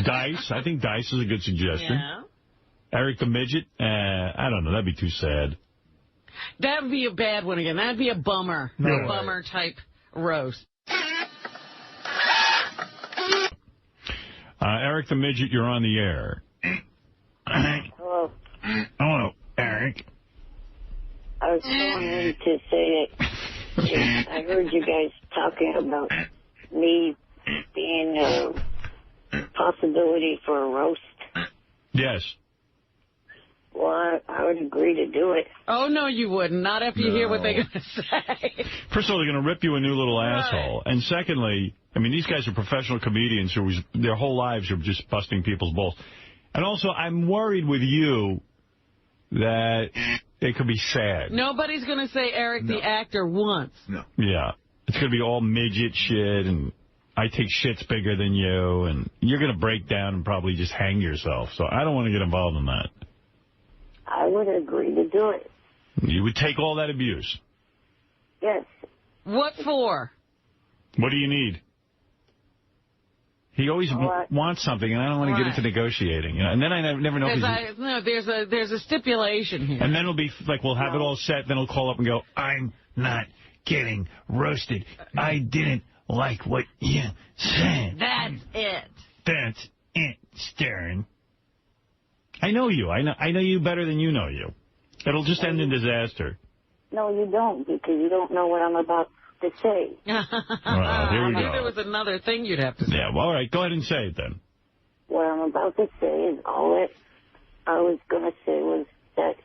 Dice. I think Dice is a good suggestion. Yeah. Eric the Midget. I don't know. That'd be too sad. That'd be a bad one again. That'd be a bummer. No a bummer type roast. Eric the Midget, you're on the air. Hello. Hello, Eric. I was calling in to say that I heard you guys talking about me being a possibility for a roast. Yes. Well, I would agree to do it. Oh, no, you wouldn't. Not after you hear what they're going to say. First of all, they're going to rip you a new little asshole. And secondly, I mean, these guys are professional comedians who their whole lives are just busting people's balls. And also, I'm worried with you that it could be sad. Nobody's going to say Eric the actor once. No. Yeah. It's going to be all midget shit, and I take shits bigger than you, and you're going to break down and probably just hang yourself. So I don't want to get involved in that. I would agree to do it. You would take all that abuse? Yes. What for? What do you need? He always wants something, and I don't want to get into negotiating. You know? And then I never know if no, there's a stipulation here. And then it'll be like, we'll have it all set, then he'll call up and go, I'm not getting roasted. I didn't like what you said. That's it. That's it, Stern. I know you. I know you better than you know you. It'll just end in disaster. No, you don't, because you don't know what I'm about to say. Well, here we go. There was another thing you'd have to say. Yeah, well, all right. Go ahead and say it then. What I'm about to say is all that I was going to say was that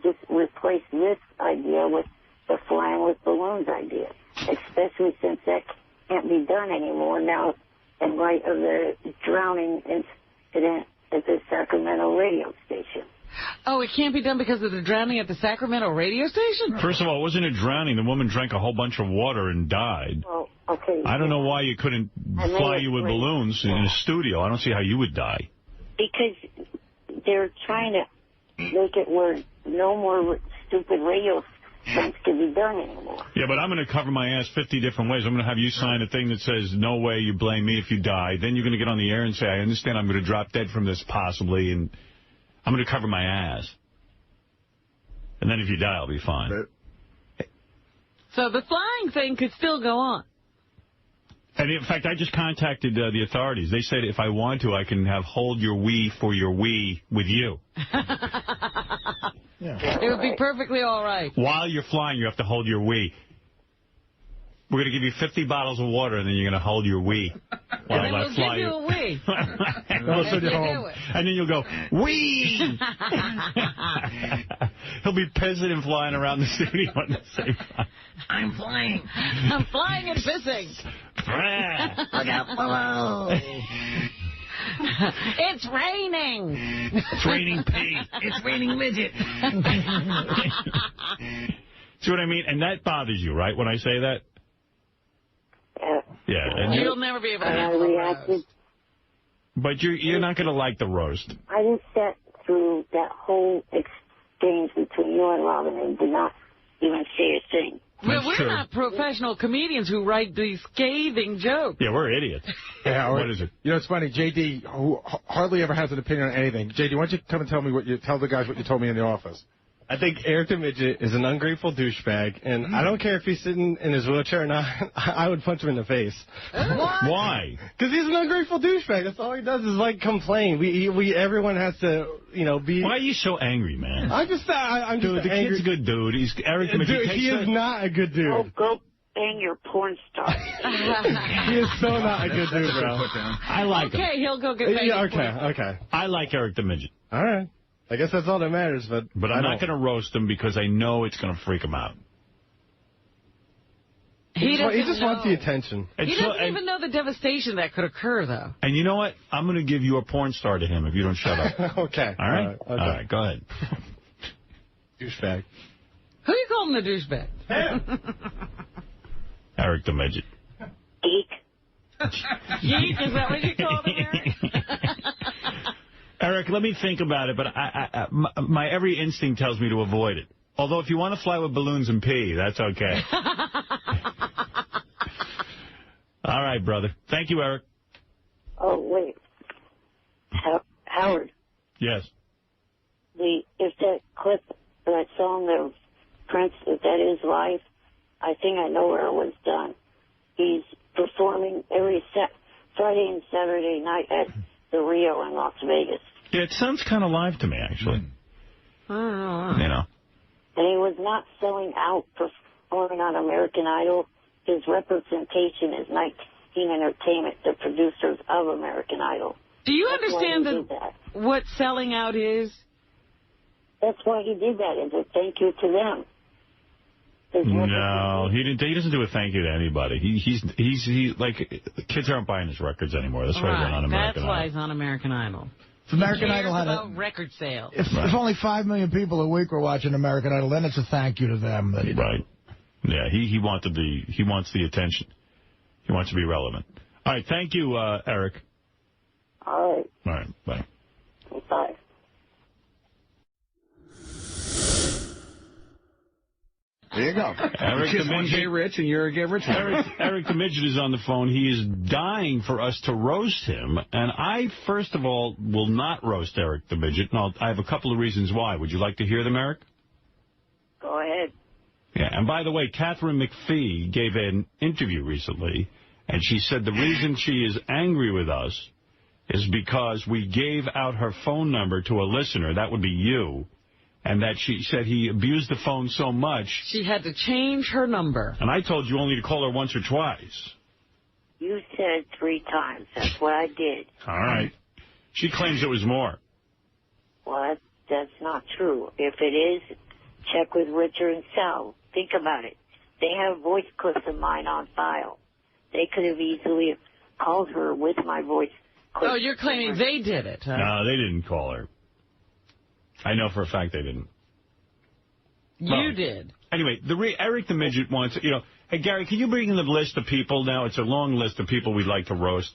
just replace this idea with the flying with balloons idea, especially since that can't be done anymore now in light of the drowning incident at the Sacramento radio station. Oh, it can't be done because of the drowning at the Sacramento radio station? First of all, it wasn't a drowning. The woman drank a whole bunch of water and died. Well, okay. I don't know why you couldn't fly you with balloons in a studio. I don't see how you would die. Because they're trying to make it where no more stupid radio stunts can be done anymore. Yeah, but I'm going to cover my ass 50 different ways. I'm going to have you sign a thing that says, no way, you blame me if you die. Then you're going to get on the air and say, I understand I'm going to drop dead from this possibly, and I'm going to cover my ass. And then if you die, I'll be fine. So the flying thing could still go on. And in fact, I just contacted the authorities. They said if I want to, I can have hold your wee for your wee with you. Yeah. It would be perfectly all right. While you're flying, you have to hold your wee. We're going to give you 50 bottles of water, and then you're going to hold your wee while and then I fly give you a wee. And then you'll go, wee! He'll be pissing and flying around the studio at the same time. I'm flying. I'm flying and pissing. Look out below. It's raining. It's raining pee. It's raining midget. See what I mean? And that bothers you, right, when I say that? Yeah. And you'll never be able to handle the roast. But you're not going to like the roast. I just sat through that whole exchange between you and Robin and did not even say a thing. Well, we're not professional comedians who write these scathing jokes. Yeah, we're idiots. Yeah, what is it? You know, it's funny. J.D., who hardly ever has an opinion on anything. J.D., why don't you come and tell the guys what you told me in the office? I think Eric the Midget is an ungrateful douchebag, and I don't care if he's sitting in his wheelchair or not. I would punch him in the face. Why? Because he's an ungrateful douchebag. That's all he does is, like, complain. Everyone has to, you know, be... Why are you so angry, man? I'm just Dude, the angry. kid's a good dude. Eric the Midget. Dude, he is not a good dude. Oh, go bang your porn star. He is so not a good dude, bro. I like him. Okay, he'll go get banged. Yeah, okay. I like Eric the Midget. All right. I guess that's all that matters, but I'm not going to roast him because I know it's going to freak him out. He just wants the attention. He doesn't even know the devastation that could occur, though. And you know what? I'm going to give you a porn star to him if you don't shut up. Okay. All right? Okay. All right, go ahead. Douchebag. Who you calling a douchebag? Eric the Midget. Geek. Geek? Is that what you called him, Eric? Eric, let me think about it, but my every instinct tells me to avoid it. Although if you want to fly with balloons and pee, that's okay. All right, brother. Thank you, Eric. Oh, wait. Howard. Yes. If that clip, that song of Prince, if that is live, I think I know where it was done. He's performing every Friday and Saturday night at the Rio in Las Vegas. Yeah, it sounds kind of live to me, actually. I don't know. You know. And he was not selling out performing on American Idol. His representation is 19 Entertainment, the producers of American Idol. Do you That's understand what selling out is? That's why he did that, as a thank you to them. No, he didn't. He doesn't do a thank you to anybody. He's like, kids aren't buying his records anymore. That's why he's on American Idol. That's why he's on American Idol. If American Idol had a record sale. If only 5 million people a week were watching American Idol, then it's a thank you to them. Right. Yeah, he wants the attention. He wants to be relevant. All right, thank you, Eric. All right. All right, bye. Bye. There you go. Eric Just one gay rich and you're a gay rich one. Eric the Midget is on the phone. He is dying for us to roast him. And I, first of all, will not roast Eric the Midget. And I have a couple of reasons why. Would you like to hear them, Eric? Go ahead. Yeah, and by the way, Catherine McPhee gave an interview recently, and she said the reason she is angry with us is because we gave out her phone number to a listener, that would be you, and that she said he abused the phone so much. She had to change her number. And I told you only to call her once or twice. You said 3 times. That's what I did. All right. She claims it was more. Well, that's not true. If it is, check with Richard and Sal. Think about it. They have voice clips of mine on file. They could have easily called her with my voice clips. Oh, you're claiming they did it, huh? No, they didn't call her. I know for a fact they didn't. You did. Anyway, Eric the Midget wants, hey, Gary, can you bring in the list of people now? It's a long list of people we'd like to roast.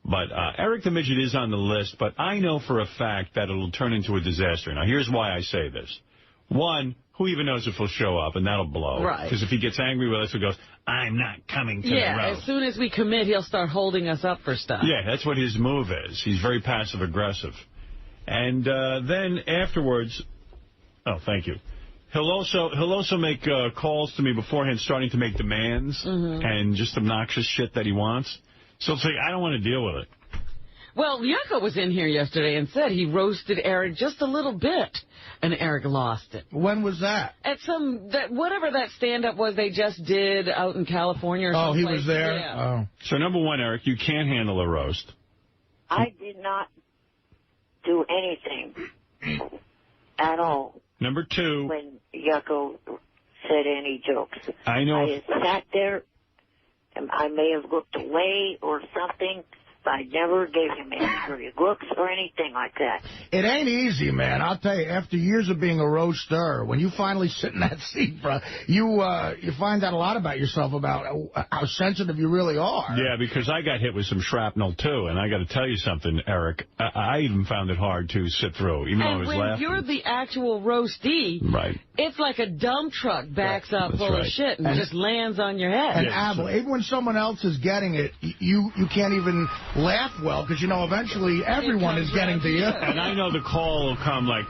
But Eric the Midget is on the list, but I know for a fact that it'll turn into a disaster. Now, here's why I say this. One, who even knows if he'll show up, and that'll blow. Right. Because if he gets angry with us, he goes, I'm not coming to the roast. Yeah, as soon as we commit, he'll start holding us up for stuff. Yeah, that's what his move is. He's very passive-aggressive. And then afterwards, oh, thank you. He'll also make calls to me beforehand, starting to make demands and just obnoxious shit that he wants. So it's like, I don't want to deal with it. Well, Yucca was in here yesterday and said he roasted Eric just a little bit, and Eric lost it. When was that? At whatever that stand-up was they just did out in California or someplace. Oh, he was there? Yeah. Oh. So, number one, Eric, you can't handle a roast. I did not do anything at all. Number two. When Yucca said any jokes. I know. I just sat there, and I may have looked away or something. I never gave him any looks or anything like that. It ain't easy, man. I'll tell you, after years of being a roaster, when you finally sit in that seat, bro, you find out a lot about yourself, about how sensitive you really are. Yeah, because I got hit with some shrapnel, too, and I got to tell you something, Eric. I even found it hard to sit through, even though I was laughing. And when you're the actual roastee, right, it's like a dump truck backs up full of shit and just lands on your head. And Abel, even when someone else is getting it, you can't even laugh well, because, eventually everyone is getting to you. And I know the call will come like,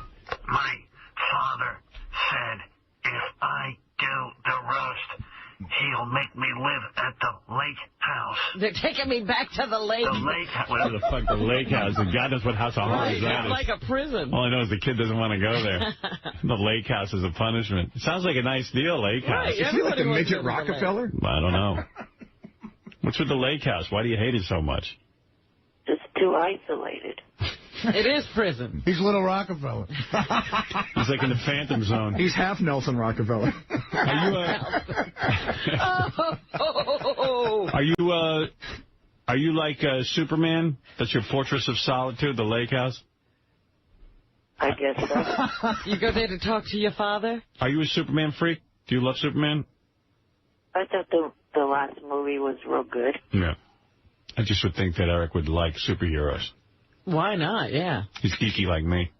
my father said if I do the roast, he'll make me live at the lake house. They're taking me back to the lake. The lake house. Whatever the fuck the lake house is. God knows what house of horrors that is. It's like a prison. All I know is the kid doesn't want to go there. The lake house is a punishment. It sounds like a nice deal, lake house. Is he like the midget Rockefeller? I don't know. What's with the lake house? Why do you hate it so much? It's too isolated. It is prison. He's Little Rockefeller. He's like in the Phantom Zone. He's half Nelson Rockefeller. Are you like Superman? That's your fortress of solitude, the lake house? I guess so. You go there to talk to your father? Are you a Superman freak? Do you love Superman? I thought the last movie was real good. Yeah. I just would think that Eric would like superheroes. Why not? Yeah. He's geeky like me.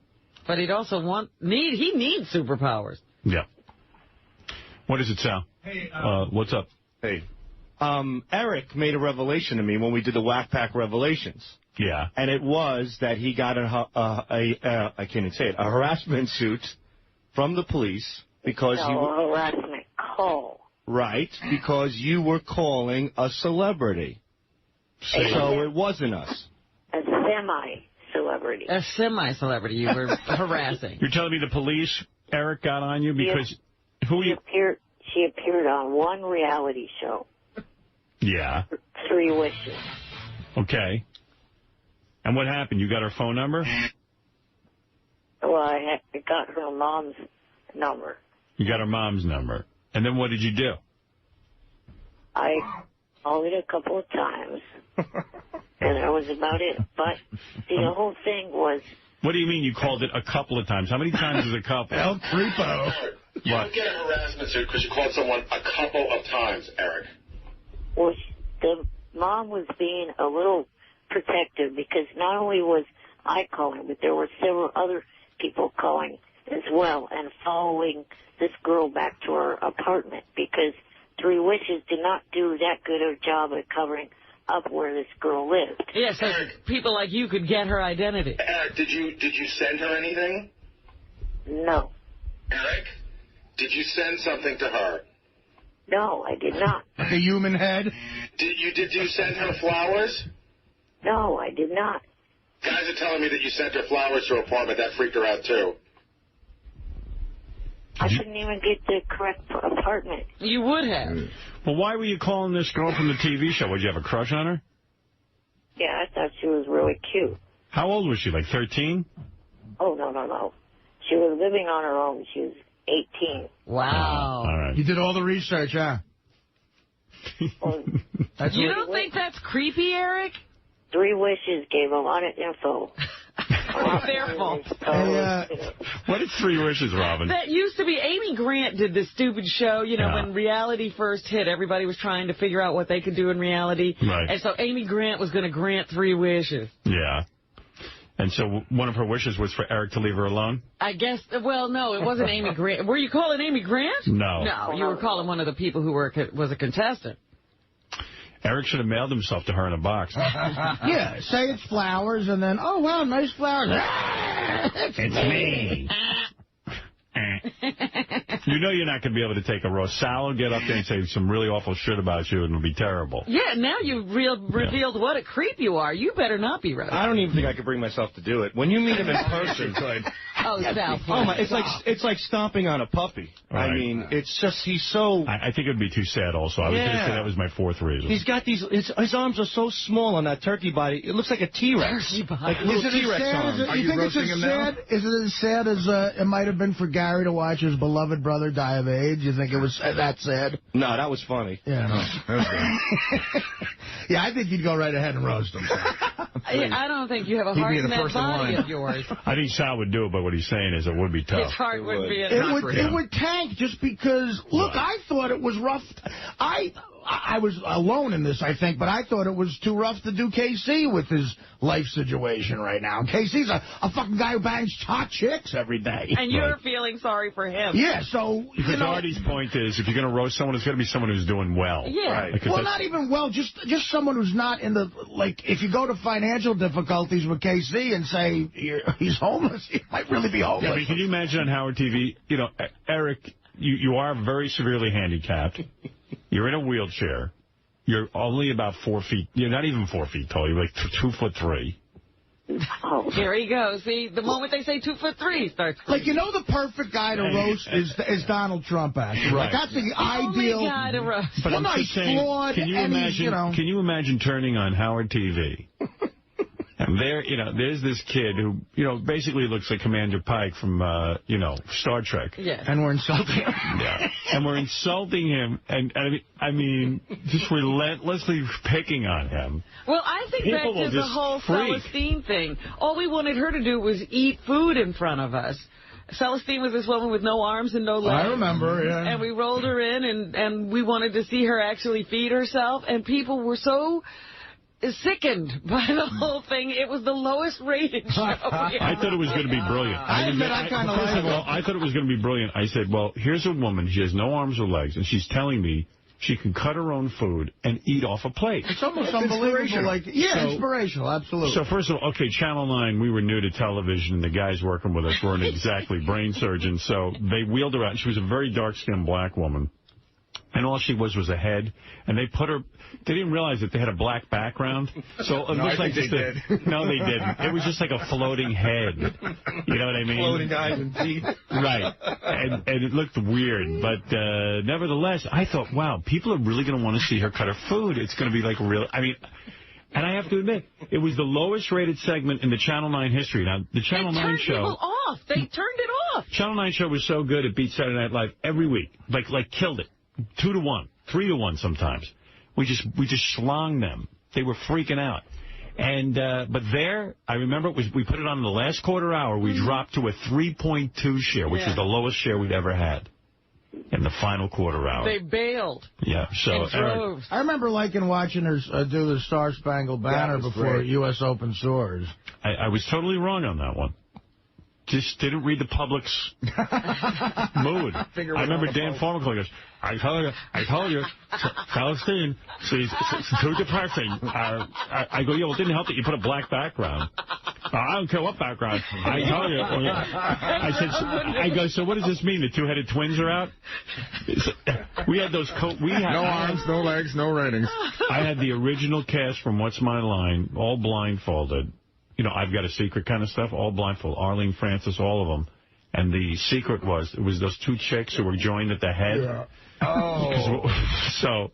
But he'd also he needs superpowers. Yeah. What is it, Sal? Hey, what's up? Hey. Eric made a revelation to me when we did the Whack Pack Revelations. Yeah. And it was that he got I can't even say it, a harassment suit from the police because harassment call. Right, because you were calling a celebrity. So it wasn't us. A semi-celebrity. A semi-celebrity you were harassing. You're telling me the police, Eric, got on you because... She appeared on one reality show. Yeah. 3 Wishes. Okay. And what happened? You got her phone number? Well, I got her mom's number. You got her mom's number. And then what did you do? I called it a couple of times, and that was about it. But the whole thing was... What do you mean you called it a couple of times? How many times is a couple? El Creepo. You don't get a harassment suit because you called someone a couple of times, Eric. Well, the mom was being a little protective because not only was I calling, but there were several other people calling as well and following this girl back to her apartment because 3 Wishes did not do that good a job at covering up where this girl lived. Yeah, so people like you could get her identity. Eric, did you send her anything? No. Eric, did you send something to her? No, I did not. Like a human head? Did you send her flowers? No, I did not. Guys are telling me that you sent her flowers to her apartment. That freaked her out, too. I couldn't even get the correct apartment. You would have. Well, why were you calling this girl from the TV show? Would you have a crush on her? Yeah, I thought she was really cute. How old was she, like 13? Oh, no. She was living on her own. She was 18. Wow. All right. You did all the research, huh? Well, you don't think that's creepy, Eric? 3 Wishes gave a lot of info. Their fault. What is 3 Wishes, Robin? That used to be, Amy Grant did this stupid show, when reality first hit. Everybody was trying to figure out what they could do in reality. Right. And so Amy Grant was going to grant 3 wishes. Yeah. And so one of her wishes was for Eric to leave her alone? I guess, well, no, it wasn't Amy Grant. Were you calling Amy Grant? No. No, you were calling one of the people who was a contestant. Eric should have mailed himself to her in a box. Yeah, say it's flowers, and then, oh, wow, nice flowers. It's me. You know you're not going to be able to take a roast. Sal will get up there and say some really awful shit about you, and it'll be terrible. Yeah, now you've revealed what a creep you are. You better not be roasted. I don't even think I could bring myself to do it. When you meet him in person, Sal. it's like stomping on a puppy. Right. I mean, it's just, he's so... I think it would be too sad also. I was going to say that was my 4th reason. He's got these... His arms are so small on that turkey body. It looks like a T-Rex. Turkey body. Like little T-Rex arms. You think it's as sad? Is it as sad as it might have been for Gary to watch his beloved brother die of AIDS? You think it was that sad? No, that was funny. Yeah. Yeah, I think you'd go right ahead and roast him. I don't think you have a heart in that body of yours. I think Sal would do it, but what he's saying is it would be tough. His heart would be It would tank just because, look, I thought it was rough. I was alone in this, I think, but I thought it was too rough to do KC with his life situation right now. KC's a fucking guy who bangs hot chicks every day. And you're feeling sorry for him. Yeah, so... Because Artie's point is, if you're going to roast someone, it's got to be someone who's doing well. Yeah. Right? Well, not even well, just someone who's not in the... Like, if you go to financial difficulties with KC and say he's homeless, he might really be homeless. Yeah, but can you imagine on Howard TV, Eric, you are very severely handicapped. You're in a wheelchair. You're only about 4 feet. You're not even 4 feet tall. You're like 2'3". Oh, here he goes. See, the moment they say 2'3", he starts. Like, the perfect guy to roast is Donald Trump, actually. Right. Like, that's the ideal. Only guy to roast. But I'm just saying, flawed, can you imagine turning on Howard TV? And there's this kid who, basically looks like Commander Pike from, Star Trek. Yes. And we're insulting him. Yeah. And we're insulting him, and I mean, just relentlessly picking on him. Well, I think People back to the whole freak. Celestine thing. All we wanted her to do was eat food in front of us. Celestine was this woman with no arms and no legs. I remember, yeah. And we rolled her in, and we wanted to see her actually feed herself, and people were so... sickened by the whole thing. It was the lowest rated show. I thought it was going to be brilliant. I thought it was going to be brilliant. I said, well, here's a woman. She has no arms or legs, and she's telling me She can cut her own food and eat off a plate. It's almost unbelievable. Like, inspirational, absolutely. So first of all, okay, Channel 9, we were new to television, and the guys working with us weren't exactly brain surgeons, so they wheeled her out. She was a very dark-skinned black woman. And all she was a head, and they put her. They didn't realize that they had a black background, so it looked like just no, they didn't. It was just like a floating head. You know what I mean? Floating eyes and teeth. Right, and it looked weird, but nevertheless, I thought, wow, people are really going to want to see her cut her food. It's going to be like real. I mean. And I have to admit, it was the lowest-rated segment in the Channel 9 history. Now, the Channel 9 show... They turned people off. They turned it off. Channel 9 show was so good, it beat Saturday Night Live every week. Like killed it. 2-1, 3-1 sometimes. We just schlonged them. They were freaking out. And but there, I remember we put it on in the last quarter hour. We dropped to a 3.2 share, which was the lowest share we'd ever had. In the final quarter hour. They bailed. Yeah, so Eric, I remember liking watching her do the Star Spangled Banner before U.S. Open Source. I was totally wrong on that one. Just didn't read the public's mood. I remember Dan Farmer goes, I told you, Palestine, it's too depressing. I go, yeah, well, it didn't help that you put a black background. I don't care what background. I tell you. I go, so what does this mean? The two-headed twins are out? We had those no arms, no legs, no ratings. I had the original cast from What's My Line, all blindfolded. You know, I've Got a Secret kind of stuff, all blindfold. Arlene Francis, all of them. And the secret was, it was those two chicks who were joined at the head. Yeah. Oh. So,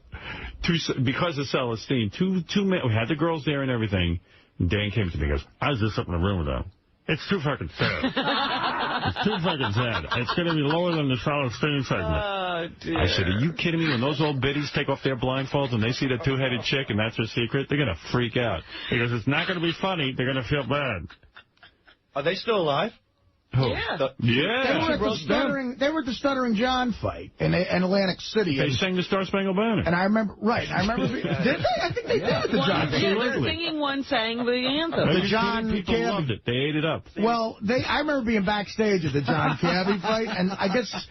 because of Celestine, two men, we had the girls there and everything. And Dan came to me and goes, I was just up in the room with them. It's too fucking sad. It's too fucking sad. It's going to be lower than the Celestine segment. Oh, dear. I said, are you kidding me? When those old biddies take off their blindfolds and they see the two-headed chick and that's her secret, they're going to freak out. He goes, it's not going to be funny. They're going to feel bad. Are they still alive? Who? Yeah. They were at the Stuttering John fight in Atlantic City. They sang the Star Spangled Banner. And I remember, did they? I think they did at the John fight. Yeah, they're singing one, sang the anthem. The John people loved it. They ate it up. Well, I remember being backstage at the John Cabby fight, and I guess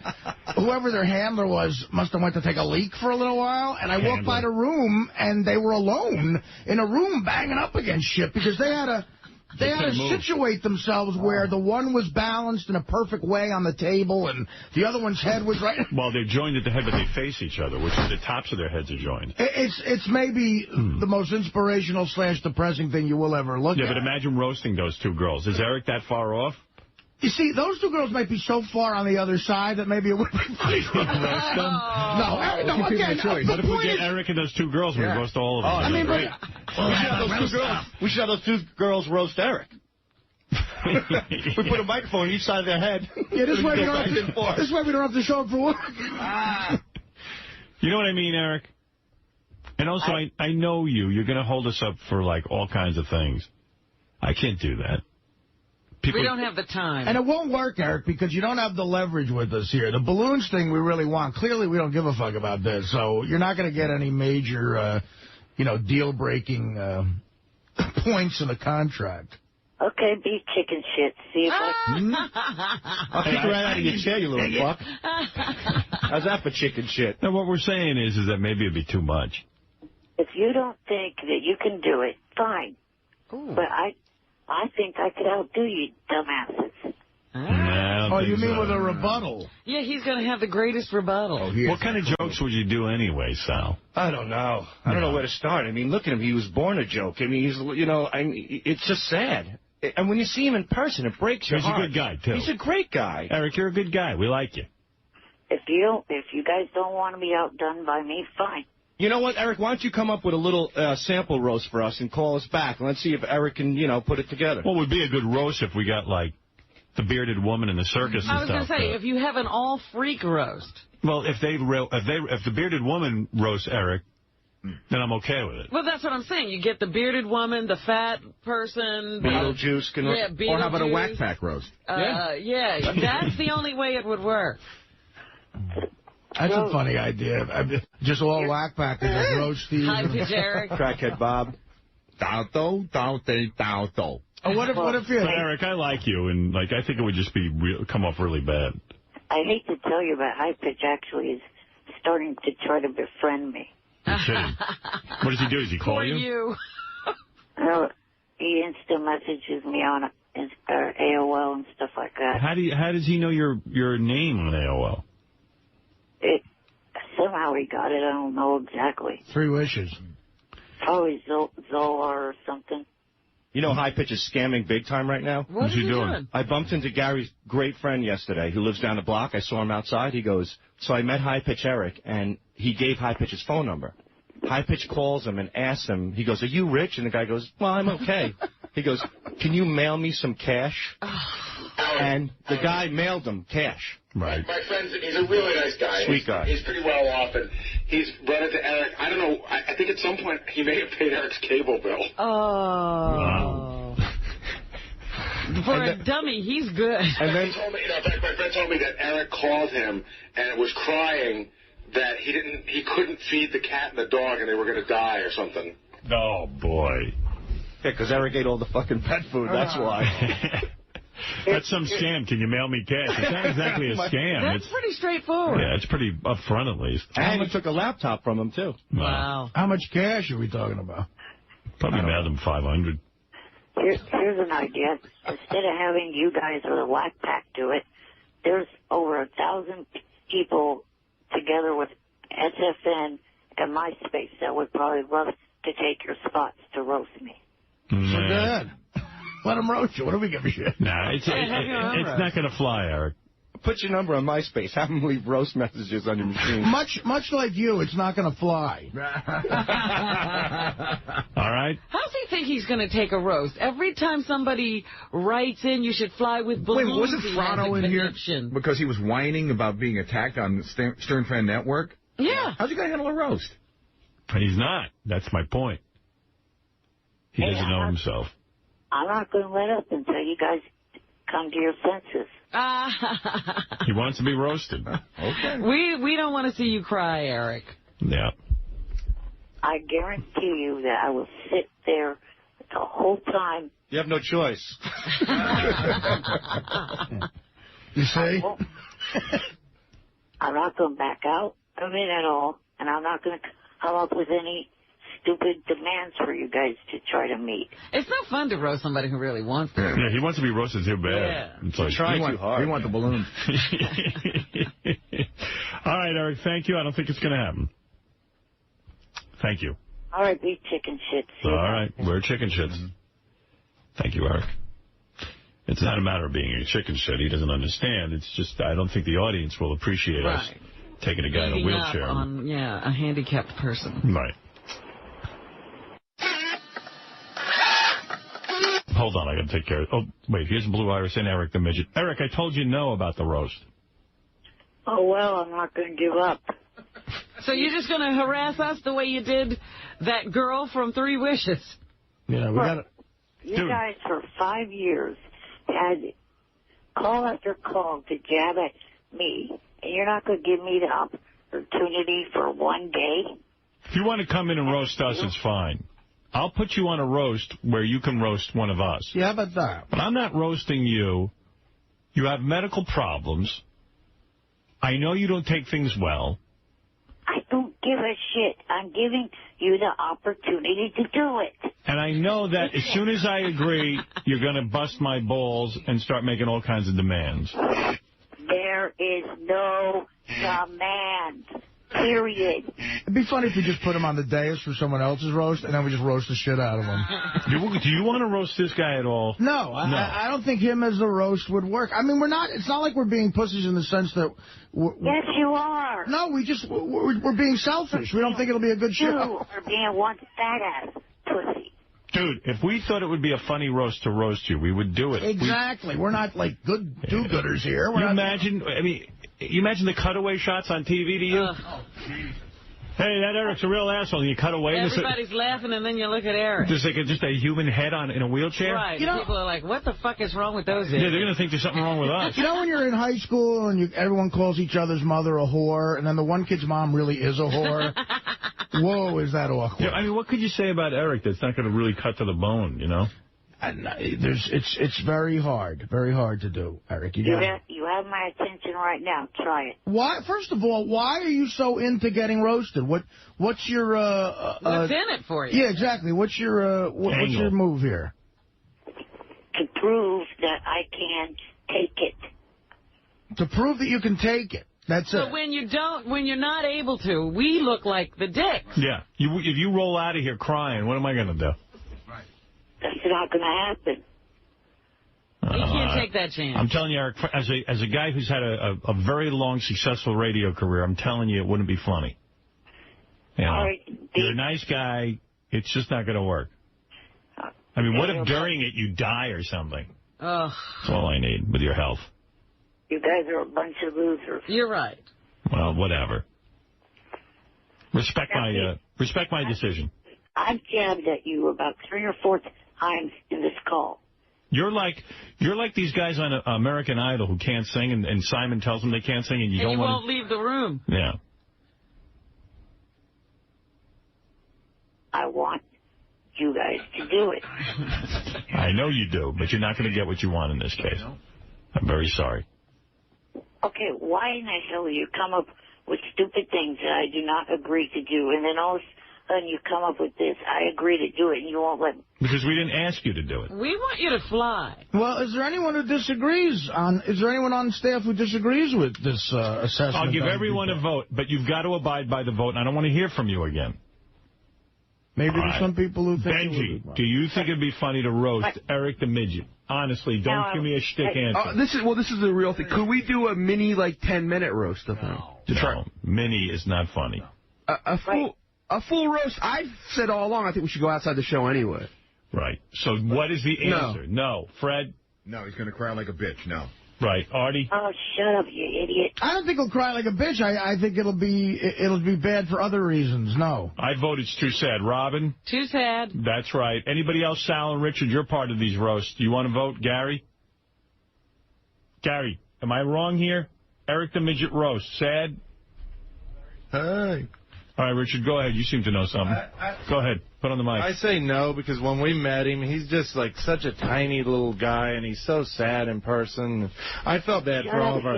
whoever their handler was must have went to take a leak for a little while, and I walked by the room, and they were alone in a room banging up against shit because they had to situate themselves where the one was balanced in a perfect way on the table and the other one's head was right. Well, they're joined at the head, but they face each other, which is the tops of their heads are joined. It's maybe the most inspirational / depressing thing you will ever look at. Yeah, but imagine roasting those two girls. Is Eric that far off? You see, those two girls might be so far on the other side that maybe it would be funny to roast them. No, again, what if we get Eric and those two girls and we roast all of them? I mean, we should have those two girls roast Eric. We put a microphone on each side of their head. Yeah, this way we don't have to show up for work. You know what I mean, Eric? And also, I know you. You're going to hold us up for, like, all kinds of things. I can't do that. We don't have the time. And it won't work, Eric, because you don't have the leverage with us here. The balloons thing we really want. Clearly, we don't give a fuck about this. So you're not going to get any major, deal-breaking points in the contract. Okay, be chicken shit. See if I'll kick you right out of your chair, you little fuck. How's that for chicken shit? Now, what we're saying is that maybe it'd be too much. If you don't think that you can do it, fine. Ooh. But I think I could outdo you, dumbasses. Oh, you mean with a rebuttal? Yeah, he's going to have the greatest rebuttal. What kind of jokes would you do anyway, Sal? I don't know. I don't know where to start. I mean, look at him. He was born a joke. I mean, it's just sad. And when you see him in person, it breaks your heart. He's a good guy, too. He's a great guy. Eric, you're a good guy. We like you. If you guys don't want to be outdone by me, fine. You know what, Eric? Why don't you come up with a little sample roast for us and call us back? And let's see if Eric can, put it together. Well, it would be a good roast if we got, like, the bearded woman in the circus and stuff. I was going to say, if you have an all-freak roast. Well, if the bearded woman roasts Eric, then I'm okay with it. Well, that's what I'm saying. You get the bearded woman, the fat person. Beetlejuice. Beetlejuice. Or how about a whack pack roast? Yeah, that's the only way it would work. That's a funny idea. Just all whack packers and roast Steve. Hi, Eric. Crackhead Bob. What if you... Eric, I like you, and like I think it would just be come off really bad. I hate to tell you, but high pitch actually is starting to try to befriend me. You're kidding. What does he do? Does he call you? He instant messages me on AOL and stuff like that. How does he know your name on AOL? Somehow he got it. I don't know exactly. 3 Wishes. Probably Zola or something. You know High Pitch is scamming big time right now? What's he doing? I bumped into Gary's great friend yesterday who lives down the block. I saw him outside. He goes, so I met High Pitch Eric, and he gave High Pitch his phone number. High Pitch calls him and asks him, he goes, are you rich? And the guy goes, well, I'm okay. He goes, can you mail me some cash? And the guy mailed him cash. Right. My friend, he's a really nice guy. Sweet guy. He's pretty well off, and he's run into Eric. I don't know. I think at some point he may have paid Eric's cable bill. Oh. Wow. For a dummy, he's good. And then, in fact, my friend told me that Eric called him and was crying that he couldn't feed the cat and the dog, and they were going to die or something. Oh, boy. Yeah, because Eric ate all the fucking pet food. That's why. That's some scam. Can you mail me cash? It's not exactly a scam. That's pretty straightforward. Yeah, it's pretty upfront at least. And he took a laptop from him, too. Wow. How much cash are we talking about? Probably mailed him $500. Here's an idea. Instead of having you guys or the Whack Pack do it, there's over 1,000 people together with SFN and MySpace that would probably love to take your spots to roast me. So good. Let them roast you. What do we give a shit? Nah, it's not going to fly, Eric. Put your number on MySpace. Have them leave roast messages on your machine. Much like you, it's not going to fly. All right? How does he think he's going to take a roast? Every time somebody writes in, you should fly with balloons. Wait, wasn't Frano in here because he was whining about being attacked on the Stern Fan Network? Yeah. How's he going to handle a roast? He's not. That's my point. He doesn't know himself. I'm not going to let up until you guys come to your senses. He wants to be roasted. Okay. We don't want to see you cry, Eric. Yeah. I guarantee you that I will sit there the whole time. You have no choice. You see? I'm not going to back out of it at all, and I'm not going to come up with any stupid demands for you guys to try to meet. It's not fun to roast somebody who really wants to. Yeah, he wants to be roasted too bad. Yeah. It's like, trying too hard. We want the balloon. All right, Eric, thank you. I don't think it's going to happen. Thank you. All right, be chicken shits. All right, we're chicken shits. Thank you, Eric. It's not a matter of being a chicken shit. He doesn't understand. It's just I don't think the audience will appreciate us taking a guy in a wheelchair. On, a handicapped person. Right. Hold on, I got to take care of it. Oh, wait, here's Blue Iris and Eric the Midget. Eric, I told you no about the roast. Oh, well, I'm not going to give up. So you're just going to harass us the way you did that girl from 3 Wishes? Yeah, we got it. You guys, for 5 years, had call after call to jab at me, and you're not going to give me the opportunity for one day? If you want to come in and roast us, it's fine. I'll put you on a roast where you can roast one of us. Yeah, how about that? But I'm not roasting you. You have medical problems. I know you don't take things well. I don't give a shit. I'm giving you the opportunity to do it. And I know that as soon as I agree, you're going to bust my balls and start making all kinds of demands. There is no demand. Period. It'd be funny if we just put him on the dais for someone else's roast, and then we just roast the shit out of him. Do you want to roast this guy at all? No, I don't think him as a roast would work. I mean, it's not like we're being pussies in the sense that... Yes, you are. No, we're being selfish. We don't think it'll be a good show. You are being one fat-ass pussy. Dude, if we thought it would be a funny roast to roast you, we would do it. Exactly. We're not, like, good do-gooders here. You imagine the cutaway shots on TV to you? Hey, that Eric's a real asshole. And you cut away. Everybody's laughing, and then you look at Eric. There's like just a human head in a wheelchair? Right. People are like, what the fuck is wrong with those idiots? Yeah, they're going to think there's something wrong with us. You know when you're in high school and everyone calls each other's mother a whore, and then the one kid's mom really is a whore? Whoa, is that awkward. Yeah, I mean, what could you say about Eric that's not going to really cut to the bone, you know? And it's very hard to do, Eric. You have my attention right now. Try it. Why? First of all, why are you so into getting roasted? What's your what's in it for you? Yeah, exactly. What's your move here? To prove that I can take it. To prove that you can take it. That's it. So when you're not able to, we look like the dicks. Yeah. If you roll out of here crying, what am I going to do? That's not going to happen. You can't take that chance. I'm telling you, Eric, as a guy who's had a very long, successful radio career, I'm telling you it wouldn't be funny. You know, you're a nice guy. It's just not going to work. I mean, what if during it you die or something? Ugh. That's all I need with your health. You guys are a bunch of losers. You're right. Well, whatever. Respect my decision. I've jabbed at you about 3 or 4 times in this call. You're like these guys on American Idol who can't sing, and Simon tells them they can't sing, and you won't leave the room. Yeah. I want you guys to do it. I know you do, but you're not going to get what you want in this case. I'm very sorry. Okay, why in the hell do you come up with stupid things that I do not agree to do, and then all of a sudden you come up with this, I agree to do it, and you won't let me? Because we didn't ask you to do it. We want you to fly. Well, is there anyone who disagrees is there anyone on staff who disagrees with this assessment? I'll give everyone a vote, but you've got to abide by the vote, and I don't want to hear from you again. Maybe there's some people who think... Benji, do you think it'd be funny to roast Eric the Midget? Honestly, don't give me a shtick answer. This is the real thing. Could we do a mini, 10-minute roast of him? No, mini is not funny. A full roast, I've said all along, I think we should go outside the show anyway. Right. So what is the answer? No. Fred? No, he's going to cry like a bitch. No. Right. Artie? Oh, shut up, you idiot. I don't think he'll cry like a bitch. I think it'll be bad for other reasons. No. I vote it's too sad. Robin? Too sad. That's right. Anybody else? Sal and Richard, you're part of these roasts. Do you want to vote? Gary? Gary, am I wrong here? Eric the Midget roast. Sad? Hey. All right, Richard, go ahead. You seem to know something. Go ahead. Put on the mic. I say no because when we met him, he's just such a tiny little guy, and he's so sad in person. I felt bad for all of our...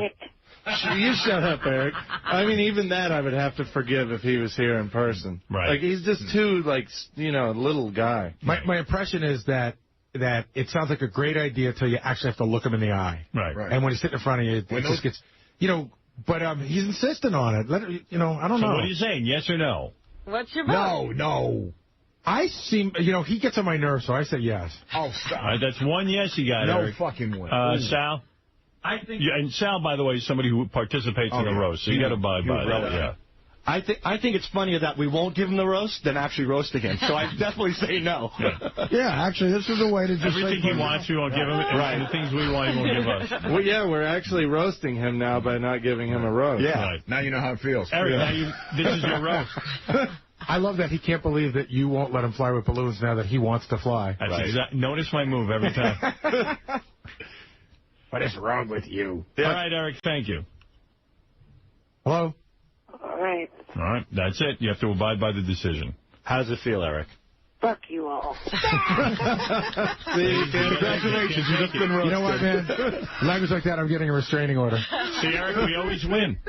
You shut up, Eric. I mean, even that I would have to forgive if he was here in person. Right. He's just too, little guy. My impression is that it sounds like a great idea until you actually have to look him in the eye. Right. And when he's sitting in front of you, it just gets... But he's insistent on it. I don't know. So what are you saying, yes or no? What's your vote? No. He gets on my nerves, so I say yes. Oh, stop. All right, that's one yes you got, No Eric. fucking way. Sal? I think... And Sal, by the way, is somebody who participates in the roast, so you got to abide by that. Yeah. I think it's funnier that we won't give him the roast than actually roasting him. So I definitely say no. Yeah, actually, this is a way to just everything he wants, we won't give him. And the things we want, he won't give us. Well, yeah, we're actually roasting him now by not giving him a roast. Yeah. Right. Now you know how it feels. Eric, this is your roast. I love that he can't believe that you won't let him fly with balloons now that he wants to fly. That's notice my move every time. What is wrong with you? All right, Eric, thank you. Hello? All right. All right, that's it. You have to abide by the decision. How does it feel, Eric? Fuck you all. See, congratulations. You've just been roasted. You know what, man? Language like that, I'm getting a restraining order. See, Eric, we always win.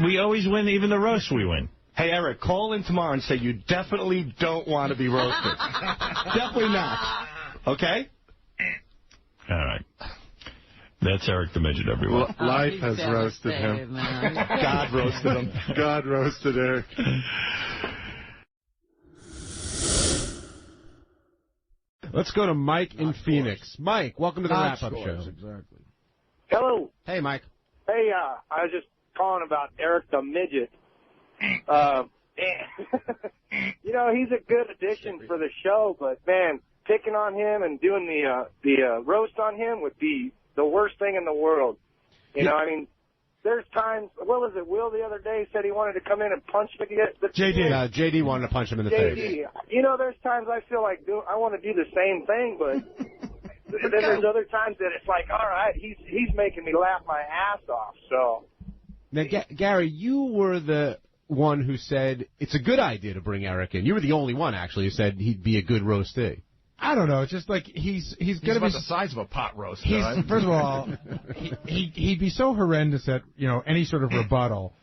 We always win, even the roast we win. Hey, Eric, call in tomorrow and say you definitely don't want to be roasted. Definitely not. Okay? All right. That's Eric the Midget, everyone. Life has roasted him. God roasted him. God roasted Eric. Let's go to Mike in Phoenix. Mike, welcome to the wrap-up show. Exactly. Hello. Hey, Mike. Hey, I was just calling about Eric the Midget. He's a good addition for the show, but, man, picking on him and doing the roast on him would be the worst thing in the world. There's times, what was it, Will the other day said he wanted to come in and punch the JD. JD wanted to punch him in the face. There's times I feel like I want to do the same thing, but then there's other times that it's like, all right, he's making me laugh my ass off, so. Now, Gary, you were the one who said it's a good idea to bring Eric in. You were the only one, actually, who said he'd be a good roastee. I don't know. It's just like he's going to be the size of a pot roast. First of all, he'd be so horrendous at any sort of rebuttal.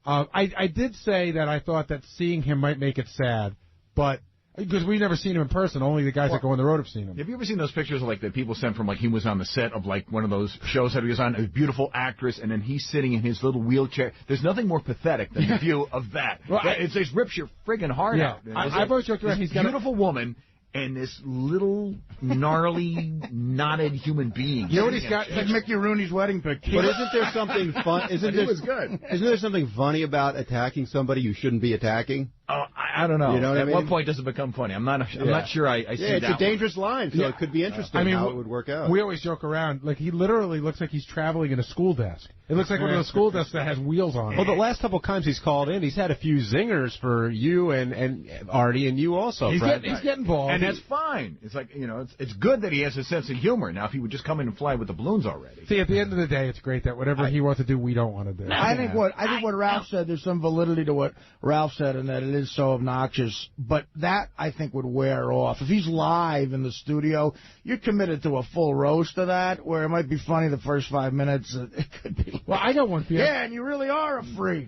I did say that I thought that seeing him might make it sad, but because we've never seen him in person, only the guys that go on the road have seen him. Have you ever seen those pictures of, like, that people sent from, like, he was on the set of, like, one of those shows that he was on, a beautiful actress, and then he's sitting in his little wheelchair? There's nothing more pathetic than the view of that. Well, it just rips your friggin' heart out. I've always joked around. He's got a beautiful woman and this little, gnarly, knotted human being. You know what he's got? It's like Mickey Rooney's wedding picture. But isn't there something fun? Isn't there something funny about attacking somebody you shouldn't be attacking? Oh, I don't know. You know what At I mean? what point does it become funny? I'm not sure I see that. It's a dangerous line, so it could be interesting how it would work out. We always joke around. Like, he literally looks like he's traveling in a school desk. It looks like one of those school desks that has wheels on it. Well, the last couple of times he's called in, he's had a few zingers for you and Artie and you also. He's getting bald. And that's fine. It's like, it's good that he has a sense of humor. Now, if he would just come in and fly with the balloons already. See, at the end of the day, it's great that whatever he wants to do, we don't want to do. I think what Ralph said, there's some validity to what Ralph said, and that it is so obnoxious. But that, I think, would wear off. If he's live in the studio, you're committed to a full roast of that, where it might be funny the first 5 minutes. It could be. Well, I got one for you. Yeah, and you really are a freak.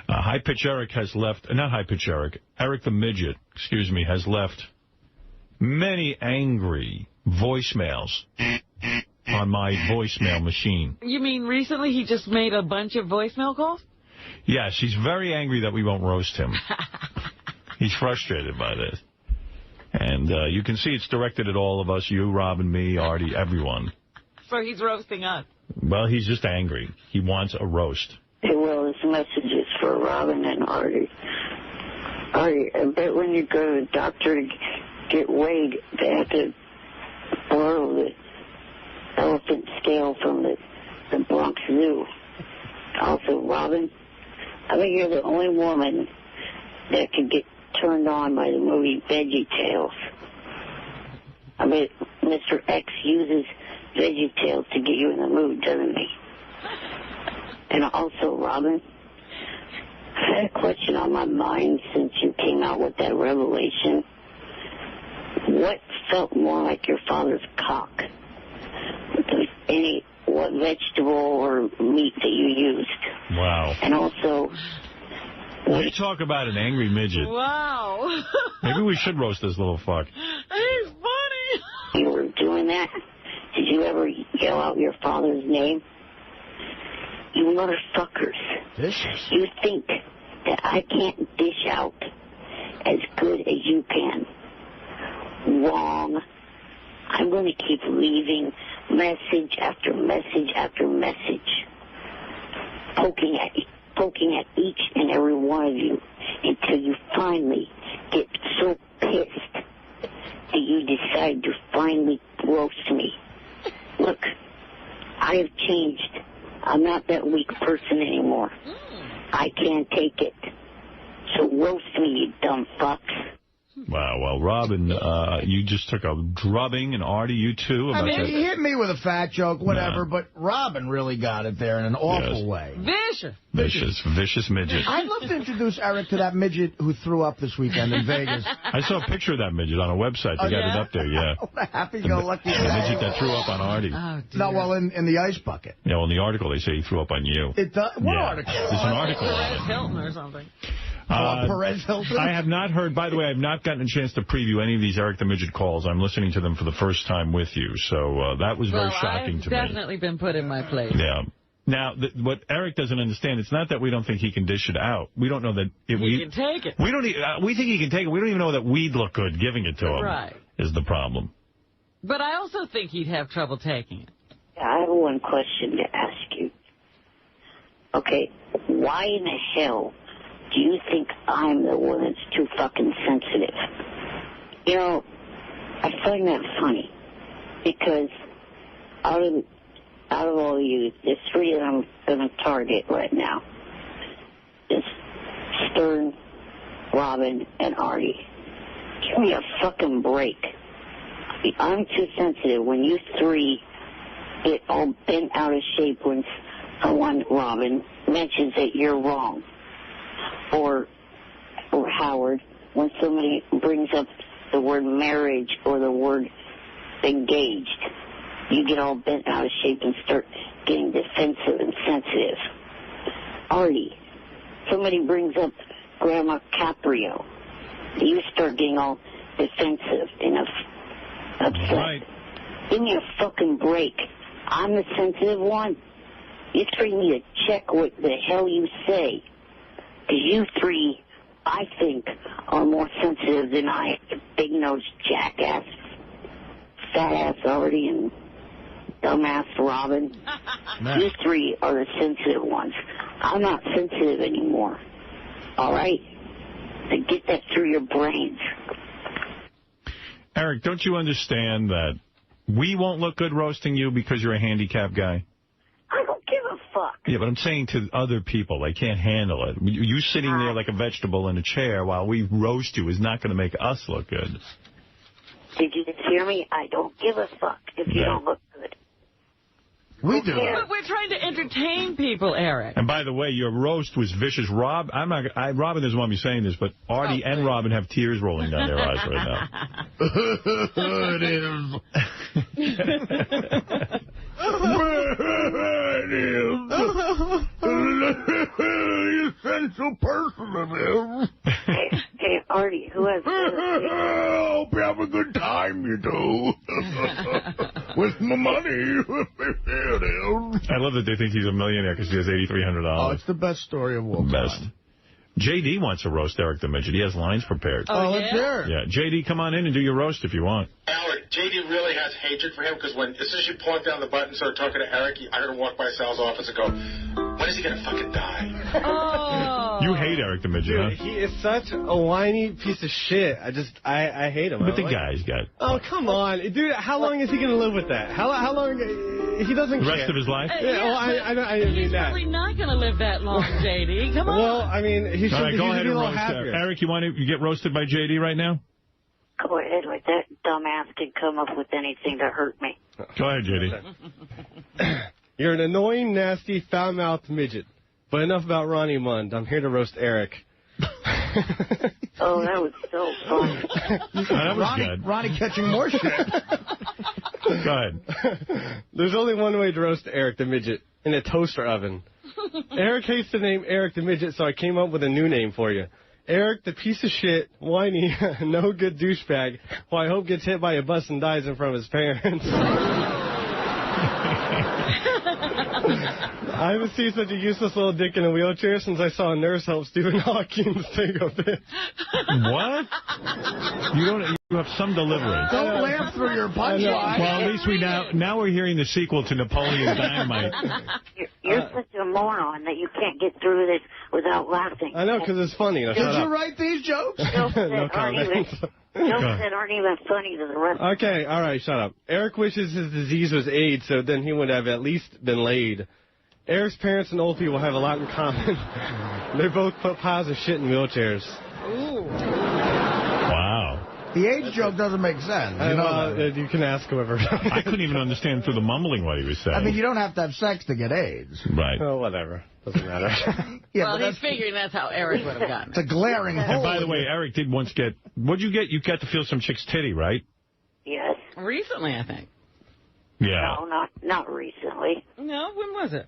High Pitch Eric has left, not High Pitch Eric, Eric the Midget, has left many angry voicemails on my voicemail machine. You mean recently he just made a bunch of voicemail calls? Yes, he's very angry that we won't roast him. He's frustrated by this. And you can see it's directed at all of us, you, Robin, me, Artie, everyone. So he's roasting us. Well, he's just angry. He wants a roast. Hey, well, this message is for Robin and Artie. Artie, I bet when you go to the doctor to get weighed, they have to borrow the elephant scale from the Bronx Zoo. Also, Robin, I think you're the only woman that could get turned on by the movie VeggieTales. I bet Mr. X uses VeggieTales to get you in the mood, doesn't he? And also, Robin, I had a question on my mind since you came out with that revelation. What felt more like your father's cock? What vegetable or meat that you used? Wow. And also... When you talk about an angry midget... Wow. Maybe we should roast this little fuck. He's funny. You were doing that? Did you ever yell out your father's name? You motherfuckers. Vicious. You think that I can't dish out as good as you can. Wrong. I'm going to keep leaving message after message after message, poking at each and every one of you until you finally get so pissed that you decide to finally roast me. Look, I have changed. I'm not that weak person anymore. I can't take it. So roast me, you dumb fucks. Wow, well, Robin, you just took a drubbing, and Artie, you too. I mean, he hit me with a fat joke, whatever, but Robin really got it there in an awful way. Vicious midget. I'd love to introduce Eric to that midget who threw up this weekend in Vegas. I saw a picture of that midget on a website. They got it up there, yeah. Happy-go-lucky. The midget that threw up on Artie. Oh, no, well, in the ice bucket. Yeah, well, in the article, they say he threw up on you. It does? What article? Oh, There's an article on Perez it. Hilton or something. Perez Hilton? I have not heard, by the way, I have not gotten a chance to preview any of these Eric the Midget calls. I'm listening to them for the first time with you, so that was very shocking to me. I've definitely been put in my place. Yeah. Now, what Eric doesn't understand, it's not that we don't think he can dish it out. We don't know that... He can take it. We think he can take it. We don't even know that we'd look good giving it to him. Right. Is the problem. But I also think he'd have trouble taking it. I have one question to ask you. Okay, why in the hell do you think I'm the one that's too fucking sensitive? You know, I find that funny because out of all of you, there's three that I'm going to target right now. It's Stern, Robin, and Artie. Give me a fucking break. I'm too sensitive. When you three get all bent out of shape when someone, Robin, mentions that you're wrong. Or Howard, when somebody brings up the word marriage or the word engaged. You get all bent out of shape and start getting defensive and sensitive. Artie, somebody brings up Grandma Caprio. You start getting all defensive and upset. Right. Give me a fucking break. I'm the sensitive one. You three need to check what the hell you say. Because you three, I think, are more sensitive than I. Big-nosed jackass, fat-ass Artie, and dumbass Robin. You three are the sensitive ones. I'm not sensitive anymore. All right? So get that through your brains. Eric, don't you understand that we won't look good roasting you because you're a handicapped guy? I don't give a fuck. Yeah, but I'm saying to other people, they can't handle it. You sitting there like a vegetable in a chair while we roast you is not going to make us look good. Did you just hear me? I don't give a fuck if you don't look good. We do. But we're trying to entertain people, Eric. And by the way, your roast was vicious. Robin doesn't want me saying this, but Artie and Robin have tears rolling down their eyes right now. It is. Essential person of him. Hey, Artie, who has... Hope you have a good time, you do. With my money. I love that they think he's a millionaire because he has $8,300. Oh, it's the best story of all Best. time. J.D. wants to roast Eric the Midget. He has lines prepared. Oh, let's hear it. Yeah, J.D., come on in and do your roast if you want. Howard, J.D. really has hatred for him because as soon as you point down the button and start talking to Eric, I heard him walk by Sal's office and go, when is he going to fucking die? Oh. You hate Eric the Midget, Dude, huh? he is such a whiny piece of shit. I hate him. But the guy's got... Oh, come on. Dude, how long is he going to live with that? How long... He doesn't The rest of his life? Yeah, well, I mean He's that. probably not going to live that long, J.D. Come on. Well, I mean, he should, All right, he go should ahead be a and little roast happier. Eric, you get roasted by J.D. right now? Go ahead with that dumbass can come up with anything to hurt me. Go ahead, J.D. You're an annoying, nasty, foul-mouthed midget. But enough about Ronnie Mund. I'm here to roast Eric. Oh, that was so funny. That was good. Ronnie catching more shit. Go ahead. There's only one way to roast Eric the Midget, in a toaster oven. Eric hates the name Eric the Midget, so I came up with a new name for you. Eric the piece of shit, whiny, no good douchebag, who I hope gets hit by a bus and dies in front of his parents. I haven't seen such a useless little dick in a wheelchair since I saw a nurse help Stephen Hawking take a piss. What? You have some deliverance. Don't laugh through your punchline. Well, at least now we're hearing the sequel to Napoleon Dynamite. You're such a moron that you can't get through this without laughing. I know, because it's funny. Did you write these jokes? Jokes that No aren't comment. that aren't even funny to the rest of Okay, all right, shut up. Eric wishes his disease was AIDS, so then he would have at least been laid. Eric's parents and old people have a lot in common. They both put piles of shit in wheelchairs. Ooh. Wow. The age joke doesn't make sense. You know that. You can ask whoever. I couldn't even understand through the mumbling what he was saying. I mean, you don't have to have sex to get AIDS. Right. Oh, whatever. Doesn't matter. Yeah, Well, but he's figuring that's how Eric would have gotten it's a glaring hole. And by the way, Eric did once get... What'd you get? You got to feel some chick's titty, right? Yes. Recently, I think. Yeah. No, not recently. No, when was it?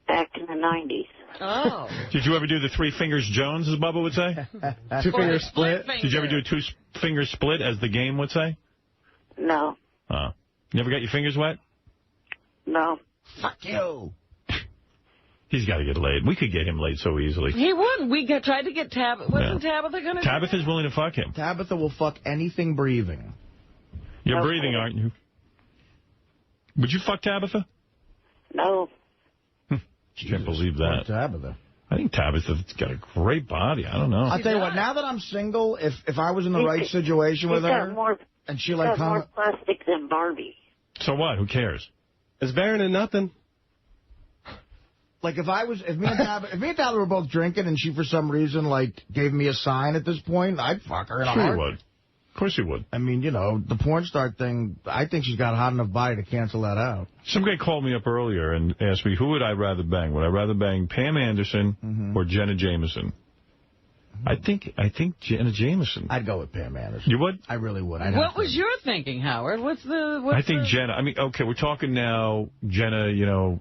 Back in the 90s. Oh. Did you ever do the 3 fingers Jones, as Bubba would say? 2 finger split? Did you ever do a 2 finger split, as the game would say? No. Oh. You never got your fingers wet? No. Fuck you. He's got to get laid. We could get him laid so easily. He would. We tried to get Tabitha. Wasn't Tabitha going to Tabitha's willing to fuck him. Tabitha will fuck anything breathing. You're breathing, aren't you? Would you fuck Tabitha? No. Can't believe that. Tabitha. I think Tabitha's got a great body. I don't know. I'll tell you what, now that I'm single, if I was in the right situation with her, and she like more plastic than Barbie. So what? Who cares? It's better than nothing. Like if me and Tabitha were both drinking and she for some reason like gave me a sign at this point, I'd fuck her in a Sure you heartbeat. would. Of course you would. I mean, you know, the porn star thing, I think she's got a hot enough body to cancel that out. Some guy called me up earlier and asked me, who would I rather bang? Would I rather bang Pam Anderson or Jenna Jameson? I think Jenna Jameson. I'd go with Pam Anderson. You would? I really would. What was your thinking, Howard? I think Jenna. I mean, okay, we're talking now. Jenna,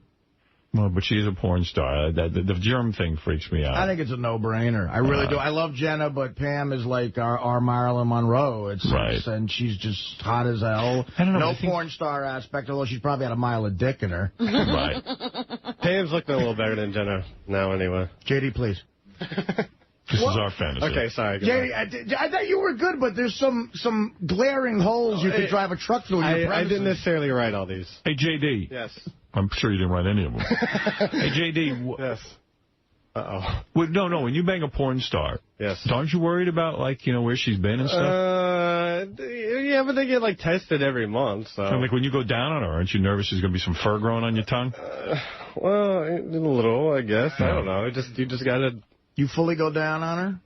well, but she's a porn star. The germ thing freaks me out. I think it's a no-brainer. I really do. I love Jenna, but Pam is like our Marilyn Monroe. Right. And she's just hot as hell. I don't know. No porn star aspect, although she's probably had a mile of dick in her. Right. Pam's looking a little better than Jenna now, anyway. JD, please. This is our fantasy. Okay, sorry. JD, I thought you were good, but there's some glaring holes you could drive a truck through. I didn't necessarily write all these. Hey, JD. Yes. I'm sure you didn't write any of them. Hey, JD. Yes. Uh-oh. Well, no, when you bang a porn star, yes, aren't you worried about, where she's been and stuff? Yeah, but they get, tested every month, so... And, when you go down on her, aren't you nervous there's going to be some fur growing on your tongue? Well, a little, I guess. No. I don't know. You just got to... You fully go down on her?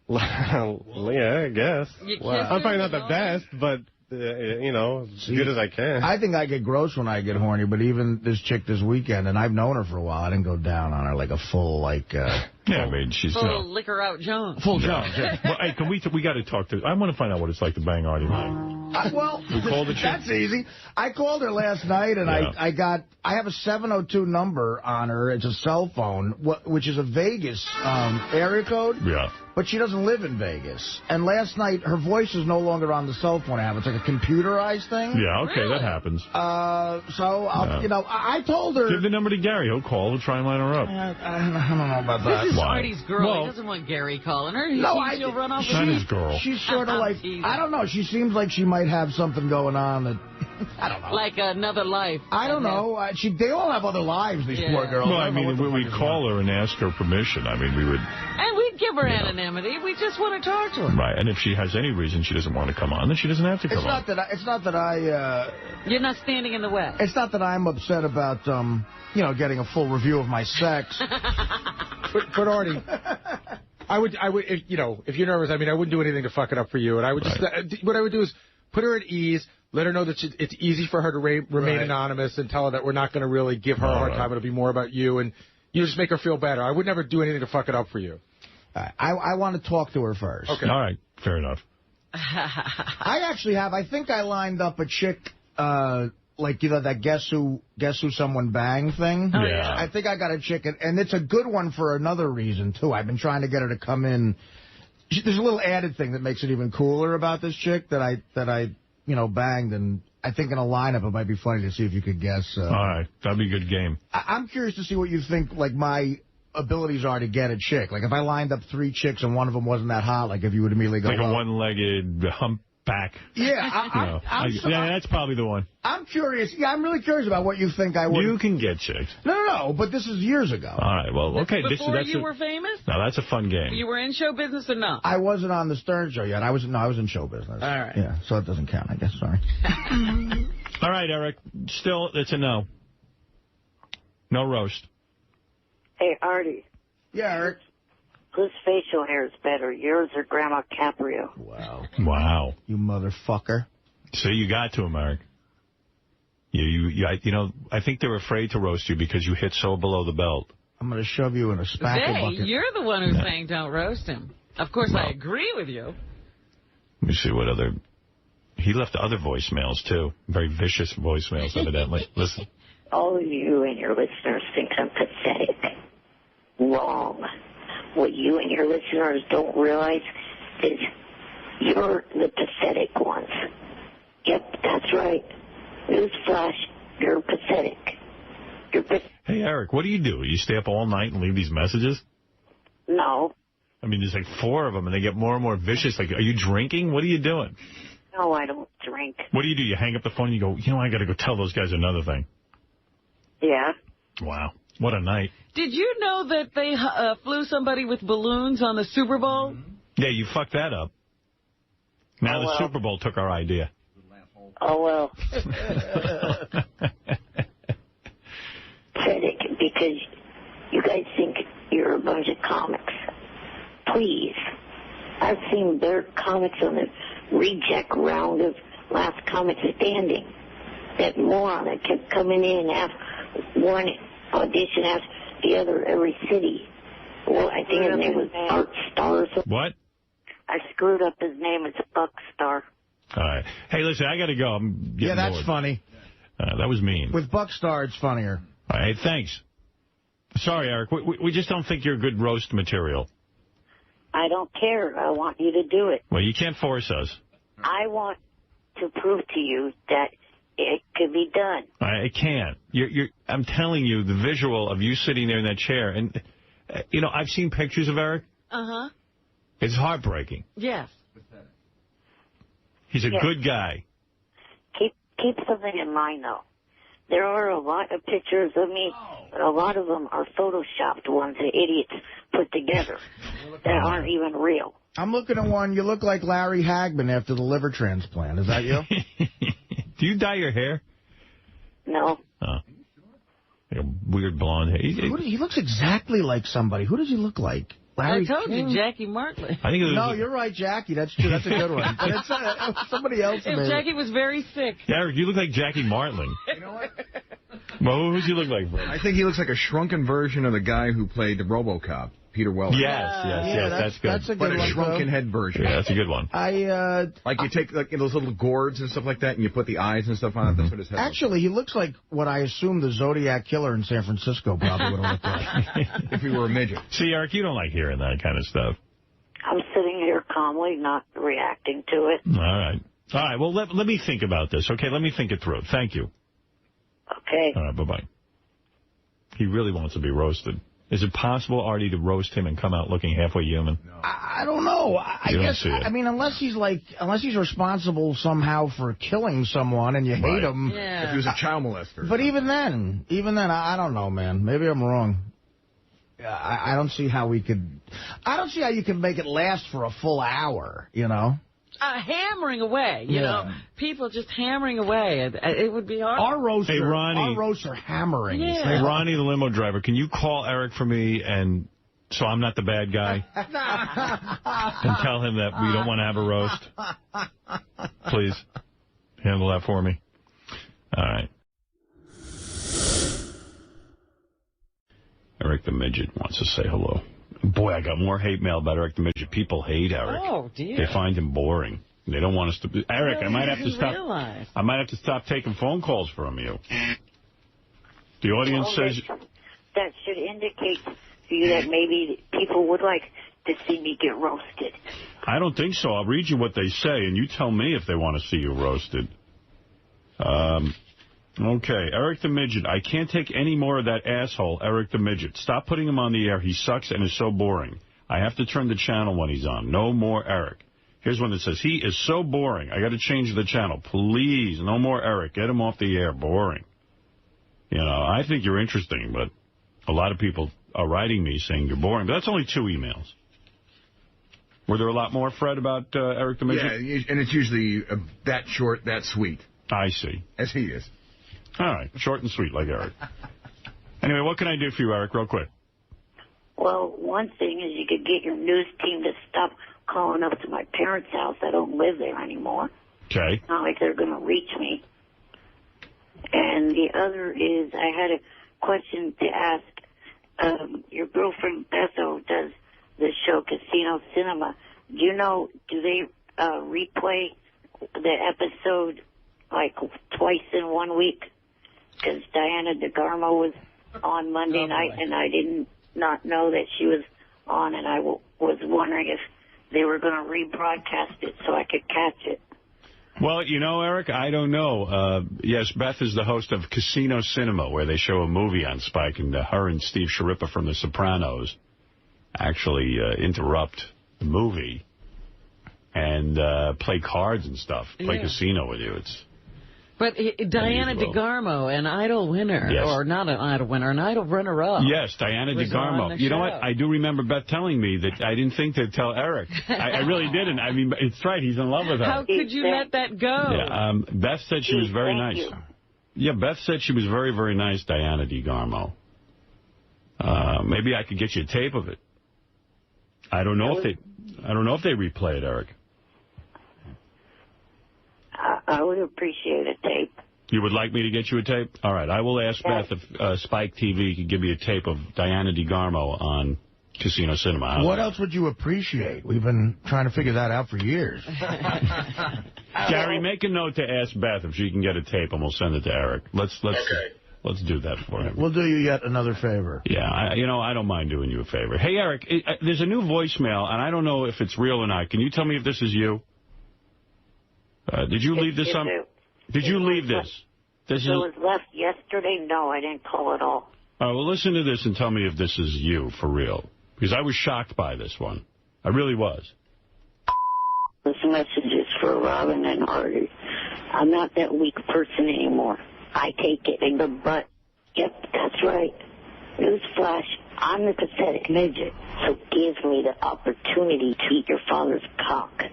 Yeah, I guess. I'm probably not the best, but... as good as I can. I think I get gross when I get horny, but even this chick this weekend, and I've known her for a while, I didn't go down on her like a full, Yeah, I mean, she's... Full liquor out Jones. Full Jones, yeah. Well, hey, we got to talk to... I want to find out what it's like to bang Artie Lang. We called the chick? That's easy. I called her last night, and I have a 702 number on her. It's a cell phone, which is a Vegas area code. Yeah. But she doesn't live in Vegas. And last night, her voice is no longer on the cell phone app. It's like a computerized thing. Yeah, okay, that happens. So, I told her... Give the number to Gary. He'll call. We'll try and line her up. I don't know about that. This is Why? Artie's girl. He doesn't want Gary calling her. She'll run off. She's not his girl. She's sort of like... I don't know. She seems like she might have something going on that... I don't know. Like another life. I don't know. They all have other lives, these poor girls. Well, I mean, we'd call her and ask her permission. I mean, we would... And we'd give her anonymity. We just want to talk to her. Right. And if she has any reason she doesn't want to come on, then she doesn't have to come on. It's not that I... You're not standing in the way. It's not that I'm upset about, getting a full review of my sex. But Artie... I would, if you're nervous, I wouldn't do anything to fuck it up for you. And I would what I would do is put her at ease, let her know that it's easy for her to remain anonymous, and tell her that we're not going to really give her a hard time. It'll be more about you, and you just make her feel better. I would never do anything to fuck it up for you. I want to talk to her first. Okay. All right. Fair enough. I actually have. I think I lined up a chick, that guess who someone bang thing. Oh, yeah. I think I got a chick, and it's a good one for another reason, too. I've been trying to get her to come in. There's a little added thing that makes it even cooler about this chick that I banged, and I think in a lineup it might be funny to see if you could guess. All right. That'd be a good game. I'm curious to see what you think, my abilities are to get a chick. Like, if I lined up 3 chicks and one of them wasn't that hot, if you would immediately go... Like a one-legged humpback. Yeah. That's probably the one. I'm curious. Yeah, I'm really curious about what you think I would... You can get chicks. No, but this is years ago. All right, well, okay. Before you were famous? No, that's a fun game. You were in show business or not? I wasn't on the Stern Show yet. I was in show business. All right. Yeah, so it doesn't count, I guess. Sorry. All right, Eric. Still, it's a no. No roast. Hey, Artie. Yeah, Eric. Whose facial hair is better, yours or Grandma Caprio? Wow. You motherfucker. So you got to him, Eric. I think they're afraid to roast you because you hit so below the belt. I'm going to shove you in a spackle bucket. You're the one who's saying don't roast him. Of course, I agree with you. Let me see what other... He left other voicemails, too. Very vicious voicemails, evidently. Listen. All of you and your listeners think I'm pathetic. Wrong. What you and your listeners don't realize is you're the pathetic ones. Yep, that's right. Newsflash, you're pathetic. Hey, Eric, what do? You stay up all night and leave these messages? No. I mean, there's 4 of them, and they get more and more vicious. Are you drinking? What are you doing? No, I don't drink. What do? You hang up the phone and you go, I got to go tell those guys another thing. Yeah. Wow. What a night. Did you know that they flew somebody with balloons on the Super Bowl? Yeah, you fucked that up. Now the Super Bowl took our idea. Oh, well. Pathetic, because you guys think you're a bunch of comics. Please. I've seen better comics on the reject round of Last Comic Standing. That moron that kept coming in after one audition after the other every city. Well, I think his name was Art Star or something. What? I screwed up his name. It's Buckstar. All right. Hey, listen, I got to go. I'm getting that's bored. funny. That was mean. With Buckstar, it's funnier. All right, thanks. Sorry, Eric. We just don't think you're good roast material. I don't care. I want you to do it. Well, you can't force us. I want to prove to you that it could be done. I can't. I'm telling you, the visual of you sitting there in that chair, and, I've seen pictures of Eric. Uh-huh. It's heartbreaking. Yes. He's a good guy. Keep something in mind, though. There are a lot of pictures of me, but a lot of them are photoshopped ones that idiots put together that aren't even real. I'm looking at one. You look like Larry Hagman after the liver transplant. Is that you? Do you dye your hair? No. Oh. Like a weird blonde hair. He looks exactly like somebody. Who does he look like? Larry I told King? you, Jackie Martley. I think it was No, you're right, Jackie. That's true. That's a good one. But it's somebody else. If Jackie was very sick. Yeah, Eric, you look like Jackie Martling. You know what? Well, who does he look like, Fred? I think he looks like a shrunken version of the guy who played the RoboCop, Peter Weller. Yes, that's good. That's a good but one. a shrunken head version. Yeah, that's a good one. Like you take those little gourds and stuff like that, and you put the eyes and stuff on it. That's what his head Actually, he looks like what I assume the Zodiac Killer in San Francisco probably would have looked like. If he were a midget. See, Eric, you don't like hearing that kind of stuff. I'm sitting here calmly, not reacting to it. All right. Well, let me think about this, okay? Let me think it through. Thank you. Okay. All right, bye-bye. He really wants to be roasted. Is it possible, Artie, to roast him and come out looking halfway human? No. I don't know. I guess. I mean, unless he's responsible somehow for killing someone and you hate him. Yeah. If he was a child molester. But even then, I don't know, man. Maybe I'm wrong. I don't see how we could. I don't see how you can make it last for a full hour. Hammering away, you know. People just hammering away. It would be hard. Our roasts Ronnie, are hammering. Yeah. Hey, Ronnie, the limo driver, can you call Eric for me and so I'm not the bad guy? And tell him that we don't want to have a roast. Please. Handle that for me. All right. Eric the Midget wants to say hello. Boy, I got more hate mail about Eric the Midget. People hate Eric. Oh, dear. They find him boring. They don't want us to... Eric, I might have to stop... Realize. I might have to stop taking phone calls from you. The audience says... That should indicate to you that maybe people would like to see me get roasted. I don't think so. I'll read you what they say, and you tell me if they want to see you roasted. Okay, Eric the Midget. I can't take any more of that asshole, Eric the Midget. Stop putting him on the air. He sucks and is so boring. I have to turn the channel when he's on. No more Eric. Here's one that says, he is so boring. I got to change the channel. Please, no more Eric. Get him off the air. Boring. I think you're interesting, but a lot of people are writing me saying you're boring. But that's only 2 emails. Were there a lot more, Fred, about Eric the Midget? Yeah, and it's usually that short, that sweet. I see. As he is. All right, short and sweet like Eric. Anyway, what can I do for you, Eric, real quick? Well, one thing is you could get your news team to stop calling up to my parents' house. I don't live there anymore. Okay. Not like they're going to reach me. And the other is I had a question to ask. Your girlfriend, Bethel, does the show Casino Cinema. Do they replay the episode like twice in 1 week? Because Diana DeGarmo was on Monday night, and I did not know that she was on, and I was wondering if they were going to rebroadcast it so I could catch it. Well, Eric, I don't know. Yes, Beth is the host of Casino Cinema, where they show a movie on Spike, and her and Steve Sharippa from The Sopranos actually interrupt the movie and play cards and stuff, play casino with you. But Diana DeGarmo, an Idol winner, or not an Idol winner, an Idol runner-up. Yes, Diana DeGarmo. You know what? I do remember Beth telling me that I didn't think to tell Eric. I really didn't. I mean, it's right. He's in love with her. How could you let that go? Yeah, Beth said she was very nice. Yeah, Beth said she was very, very nice, Diana DeGarmo. Maybe I could get you a tape of it. I don't know if they replay it, Eric. I would appreciate a tape. You would like me to get you a tape? All right. I will ask Beth if Spike TV could give me a tape of Diana DeGarmo on Casino Cinema. What else would you appreciate? We've been trying to figure that out for years. Gary, make a note to ask Beth if she can get a tape, and we'll send it to Eric. Let's do that for him. We'll do you yet another favor. Yeah, I don't mind doing you a favor. Hey, Eric, there's a new voicemail, and I don't know if it's real or not. Can you tell me if this is you? Did you leave this on? Did you leave this? It was left yesterday. No, I didn't call at all. All right, well, listen to this and tell me if this is you for real. Because I was shocked by this one. I really was. This message is for Robin and Artie. I'm not that weak person anymore. I take it in the butt. Yep, that's right. Newsflash, I'm the pathetic midget, so give me the opportunity to eat your father's cock.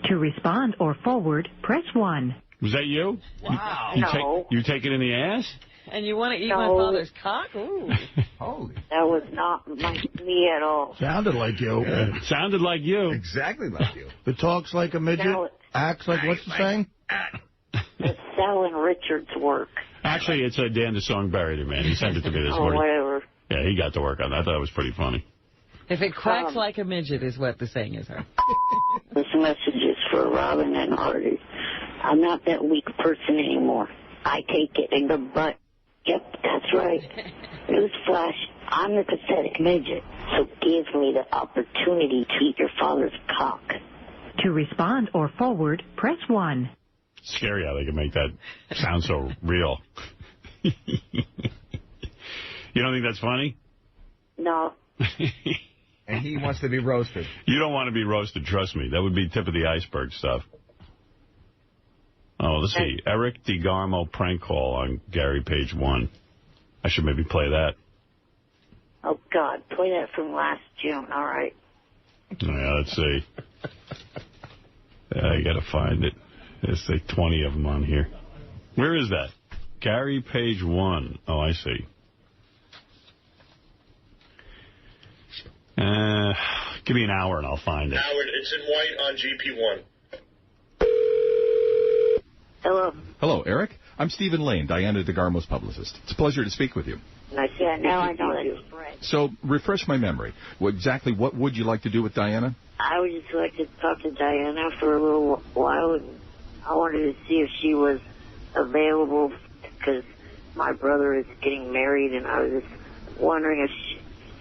To respond or forward, press 1. Was that you? Wow. You take it in the ass? And you want to eat my father's cock? Ooh. Holy. That was not me at all. Sounded like you. Sounded like you. Exactly like you. But talks like a midget, acts like, what's the saying? It's Salin Richards' work. Actually, it's Dan the Songbarrier, man. He sent it to me this morning. Whatever. Yeah, he got to work on that. I thought it was pretty funny. If it cracks like a midget is what the saying is. This message is for Robin and Artie. I'm not that weak person anymore. I take it in the butt. Yep, that's right. Newsflash, I'm the pathetic midget, so give me the opportunity to eat your father's cock. To respond or forward, press 1. Scary how they can make that sound so real. You don't think that's funny? No. And he wants to be roasted. You don't want to be roasted, trust me. That would be tip of the iceberg stuff. Oh, let's see. Eric DeGarmo prank call on Gary, page 1. I should maybe play that. Oh, God, play that from last June, all right. Yeah, let's see. I got to find it. There's like 20 of them on here. Where is that? Gary, page 1. Oh, I see. Give me an hour and I'll find it. Howard, it's in white on GP1. Hello. Hello, Eric. I'm Stephen Lane, Diana DeGarmo's publicist. It's a pleasure to speak with you. Yeah, now I know that it's Fred. So, refresh my memory. Exactly what would you like to do with Diana? I would just like to talk to Diana for a little while, and I wanted to see if she was available, because my brother is getting married, and I was just wondering if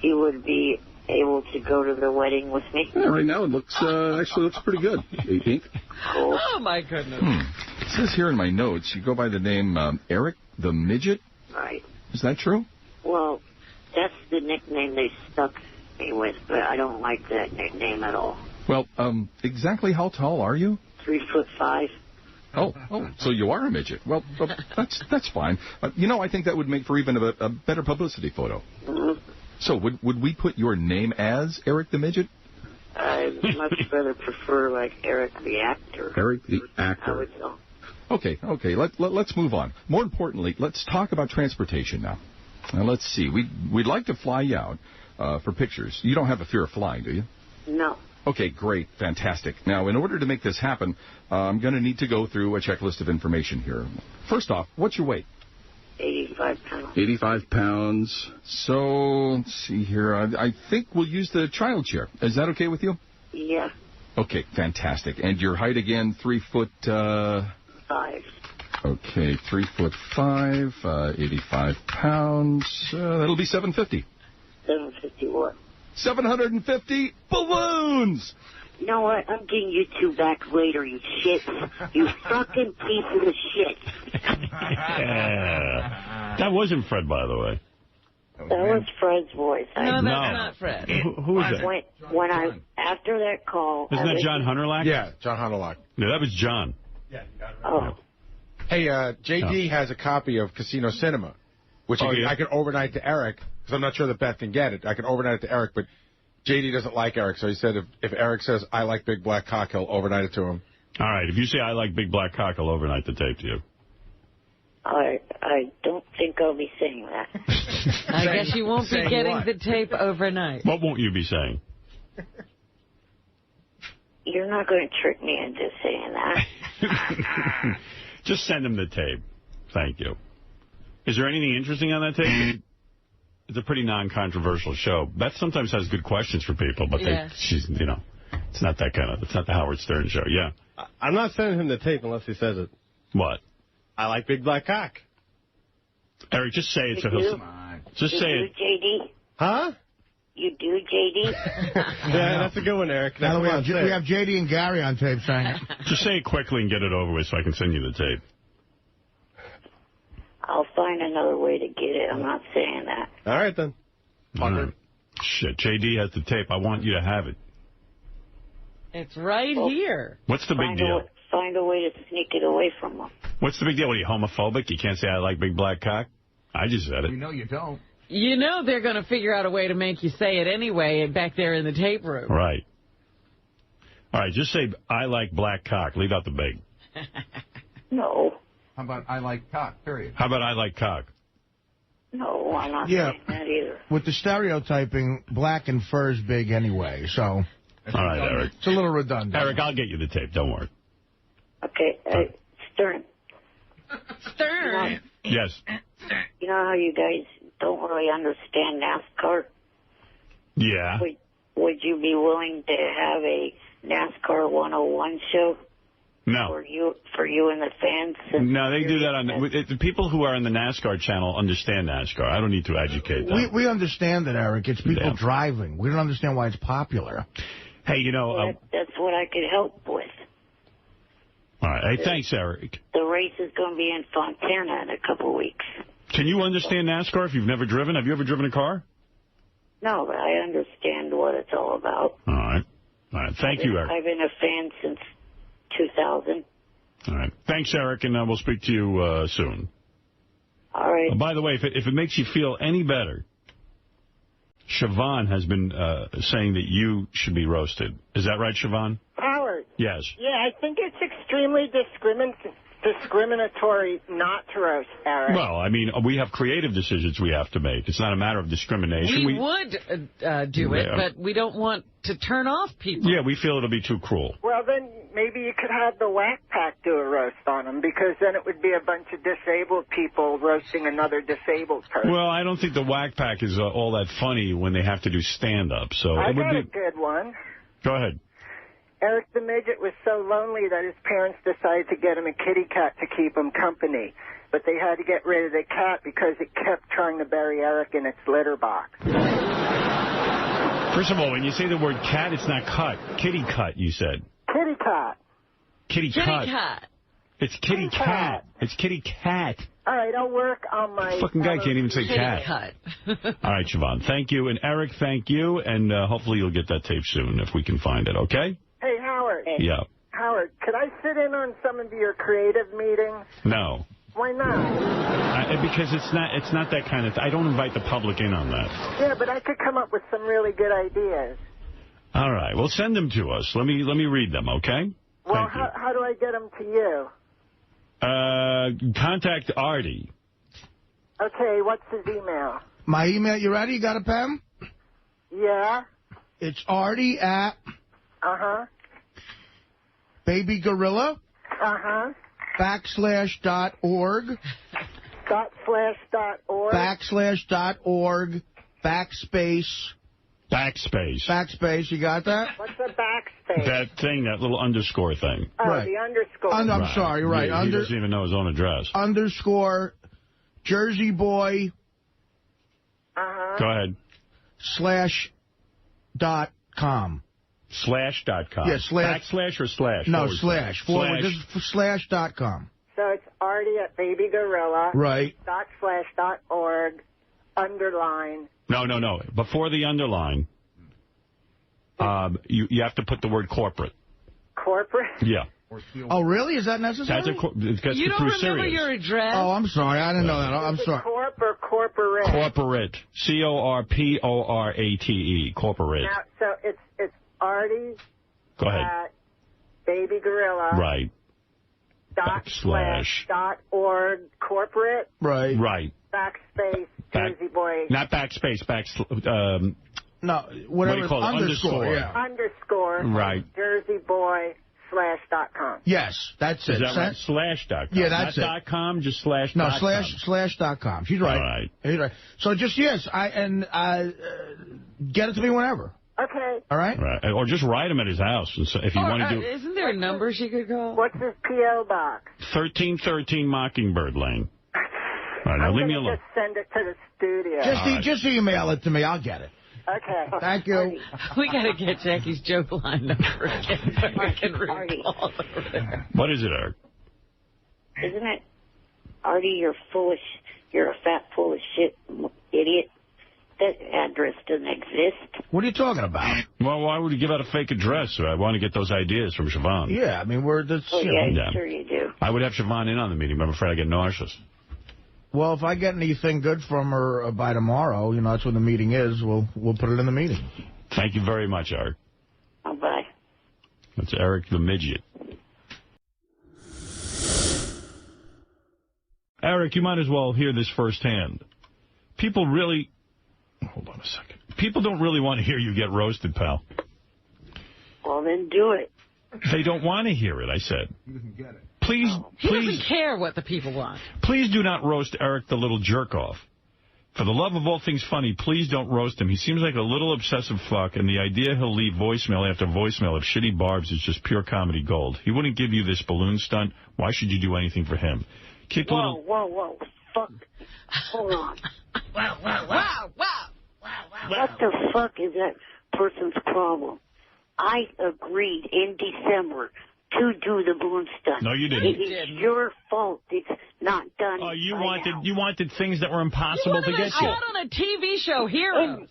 she would be able to go to the wedding with me. Yeah, right now it looks actually looks pretty good. 18th. Cool. Oh, my goodness. It says here in my notes, you go by the name Eric the Midget. Right. Is that true? Well, that's the nickname they stuck me with, but I don't like that nickname at all. Well, exactly how tall are you? 3'5". Oh, so you are a midget. Well, that's fine. I think that would make for even a better publicity photo. Mm-hmm. So would we put your name as Eric the Midget? I'd much rather prefer, like, Eric the actor. Eric the actor. I would know. Okay. Let's move on. More importantly, let's talk about transportation now. Now, let's see. We'd like to fly you out for pictures. You don't have a fear of flying, do you? No. Okay, great. Fantastic. Now, in order to make this happen, I'm going to need to go through a checklist of information here. First off, what's your weight? 85 pounds. 85 pounds. So, let's see here. I think we'll use the child chair. Is that okay with you? Yeah. Okay, fantastic. And your height again, 3'5". Okay, 3'5", 85 pounds. That'll be 750. 750 what? 750 balloons! You know what? I'm getting you two back later, you shit. You fucking piece of shit. That wasn't Fred, by the way. That was Fred's voice. No, that's not Fred. Who is that? After that call... Isn't that John Hunterlock? Yeah, John Hunterlock. Yeah, that was John. Yeah. Oh. Hey, JD has a copy of Casino Cinema, which I could overnight to Eric, because I'm not sure that Beth can get it. I can overnight it to Eric, but JD doesn't like Eric, so he said if Eric says, I like Big Black Cock, he'll overnight it to him. All right, if you say I like Big Black Cock, I'll overnight the tape to you. I don't think I'll be saying that. I guess you won't be getting the tape overnight. What won't you be saying? You're not going to trick me into saying that. Just send him the tape. Thank you. Is there anything interesting on that tape? It's a pretty non-controversial show. Beth sometimes has good questions for people, but she's, you know, it's not that kind of, it's not the Howard Stern show. Yeah. I'm not sending him the tape unless he says it. What? I like big black cock. Eric, just say it so he'll... Just say it. JD? Huh? You do, JD? Yeah, that's a good one, Eric. Now we have JD and Gary on tape saying it. Just say it quickly and get it over with so I can send you the tape. I'll find another way to get it. I'm not saying that. All right, then. Shit, JD has the tape. I want you to have it. It's right here. What's the big deal? Find a way to sneak it away from them. What's the big deal? What, are you homophobic? You can't say I like big black cock? I just said it. You know you don't. You know they're going to figure out a way to make you say it anyway back there in the tape room. Right. All right, just say I like black cock. Leave out the big. No. How about I like cock, period? How about I like cock? No, I'm not saying that either. With the stereotyping, black and fur's big anyway, so... All right, Eric. It's a little redundant. Eric, I'll get you the tape. Don't worry. Okay, Stern. Stern? Yes. You know how you guys don't really understand NASCAR? Yeah. Would you be willing to have a NASCAR 101 show? No. For you and the fans? No, they do that on... The people who are on the NASCAR channel understand NASCAR. I don't need to educate them. We understand it, Eric. It's people driving. We don't understand why it's popular. Hey, you know... that's what I could help with. All right. Hey, thanks, Eric. The race is going to be in Fontana in a couple of weeks. Can you understand NASCAR if you've never driven? Have you ever driven a car? No, but I understand what it's all about. All right. All right. Thank you, Eric. I've been a fan since 2000. All right. Thanks, Eric, and we'll speak to you soon. All right. By the way, if it makes you feel any better, Siobhan has been saying that you should be roasted. Is that right, Siobhan? Howard. Yes. Yeah, I think it's extremely discriminatory not to roast Eric. Well, I mean, we have creative decisions we have to make. It's not a matter of discrimination. We would do it, but we don't want to turn off people. Yeah, we feel it'll be too cruel. Well, then maybe you could have the Whack Pack do a roast on him, because then it would be a bunch of disabled people roasting another disabled person. Well, I don't think the Whack Pack is all that funny when they have to do stand-up. So I it would got be... a good one. Go ahead. Eric the Midget was so lonely that his parents decided to get him a kitty cat to keep him company. But they had to get rid of the cat because it kept trying to bury Eric in its litter box. First of all, when you say the word cat, it's not cut. Kitty cut, you said. Kitty cat. Kitty cat. It's kitty cat. It's kitty cat. All right, I'll work on my... Fucking guy can't even say cat. All right, Siobhan, thank you. And Eric, thank you. And hopefully you'll get that tape soon if we can find it, okay? Hey, Howard. Yeah. Howard, could I sit in on some of your creative meetings? No. Why not? Because it's not that kind of... I don't invite the public in on that. Yeah, but I could come up with some really good ideas. All right. Well, send them to us. Let me read them, okay? Well, how do I get them to you? Contact Artie. Okay, what's his email? My email, you ready? You got a pen? Yeah. It's Artie at... Baby Gorilla. /.org. /.org. Backspace, you got that? What's a backspace? That thing, that little underscore thing. Oh, right. The underscore. I'm sorry, right. He doesn't even know his own address. _ Jersey Boy. Go ahead. /.com. /.com. Yeah, backslash or slash? No, slash. Forward. This is for /.com. So it's Artie at Baby Gorilla. Right. // underline. No. Before the underline, you have to put the word corporate. Corporate? Yeah. Oh, really? Is that necessary? You don't remember your address? Oh, I'm sorry. I didn't know that. I'm sorry. Corp or corporate? Corporate. CORPORATE. Corporate. Now, so it's Artie. Go ahead. At Baby Gorilla. Right. .org corporate. Right. Backspace. Jersey Boy. Not backspace. No, whatever. What do you call it? Underscore. Yeah. Underscore. Right. Jersey Boy /.com. Yes, that's it. Is that right? /.com. Yeah, that's Not it. .com, just /.com. No, /.com. She's right. All right. She's right. So just, yes, get it to me whenever. Okay. All right? Right. Or just write him at his house if you want to do. Isn't there a number she could call? What's his P.O. box? 1313 Mockingbird Lane. All right, now leave me alone. Just send it to the studio. Just email it to me. I'll get it. Okay. Thank you. We got to get Jackie's joke line number again so we can recall it. What is it, Eric? Isn't it, Artie, you're a fat full of shit idiot. That address doesn't exist. What are you talking about? Well, why would you give out a fake address? I want to get those ideas from Siobhan. Yeah, I mean, Sure you do. I would have Siobhan in on the meeting, but I'm afraid I get nauseous. Well, if I get anything good from her by tomorrow, that's when the meeting is, we'll put it in the meeting. Thank you very much, Eric. Bye. That's Eric the Midget. Eric, you might as well hear this firsthand. People really... Hold on a second. People don't really want to hear you get roasted, pal. Well, then do it. They don't want to hear it, I said. He doesn't get it. Please, He doesn't care what the people want. Please do not roast Eric the little jerk-off. For the love of all things funny, please don't roast him. He seems like a little obsessive fuck, and the idea he'll leave voicemail after voicemail of shitty barbs is just pure comedy gold. He wouldn't give you this balloon stunt. Why should you do anything for him? Keep a little... Whoa. Fuck. Hold on. Wow. What the fuck is that person's problem? I agreed in December to do the balloon stunt. No, you didn't. It is your fault it's not done. Oh, you wanted things that were impossible to get You wanted on a TV show, Heroes.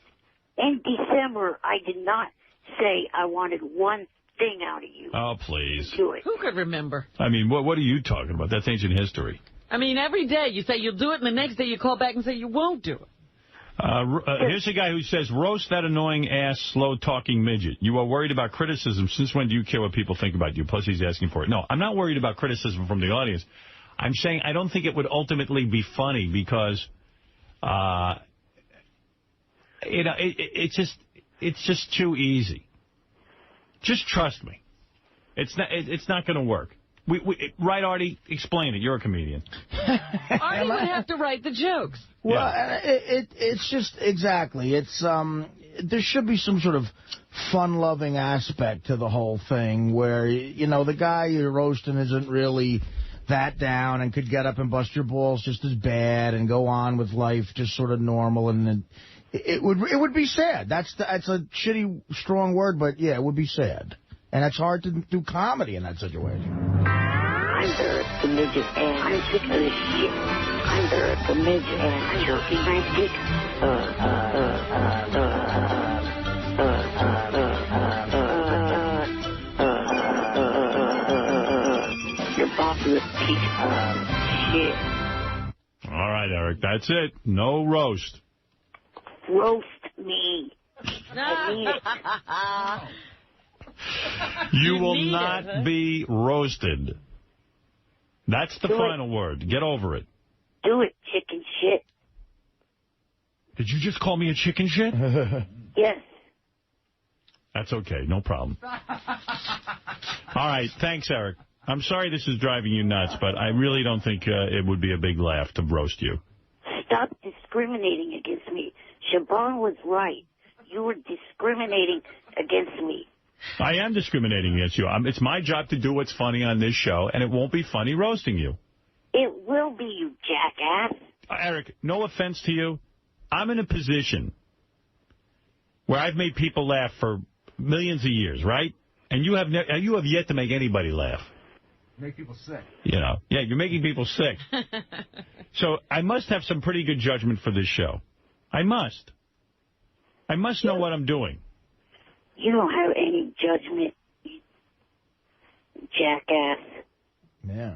In December, I did not say I wanted one thing out of you. Oh, please. Do it. Who could remember? I mean, what are you talking about? That's ancient history. I mean, every day you say you'll do it, and the next day you call back and say you won't do it. Here's a guy who says, roast that annoying ass, slow-talking midget. You are worried about criticism. Since when do you care what people think about you? Plus, he's asking for it. No, I'm not worried about criticism from the audience. I'm saying I don't think it would ultimately be funny because, it's just too easy. Just trust me. It's not going to work. Right, Artie? Explain it. You're a comedian. Artie would have to write the jokes. Well, it's just, exactly. It's there should be some sort of fun-loving aspect to the whole thing where, the guy you're roasting isn't really that down and could get up and bust your balls just as bad and go on with life just sort of normal. And it would be sad. That's a shitty, strong word, but, yeah, it would be sad. And it's hard to do comedy in that situation. I'm the midget, and I'm sick of this shit. I'm the midget, and I'm jerking my dick. Your boss is a piece of shit. All right, Eric, that's it. No roast. Roast me. I need it. You will not be roasted. That's the final word. Get over it. Do it, chicken shit. Did you just call me a chicken shit? Yes. That's okay. No problem. All right. Thanks, Eric. I'm sorry this is driving you nuts, but I really don't think it would be a big laugh to roast you. Stop discriminating against me. Siobhan was right. You were discriminating against me. I am discriminating against you. It's my job to do what's funny on this show, and it won't be funny roasting you. It will be, you jackass. Eric, no offense to you. I'm in a position where I've made people laugh for millions of years, right? And you have yet to make anybody laugh. Make people sick. Yeah, you're making people sick. So I must have some pretty good judgment for this show. I must know what I'm doing. You don't have any judgment, jackass. Yeah.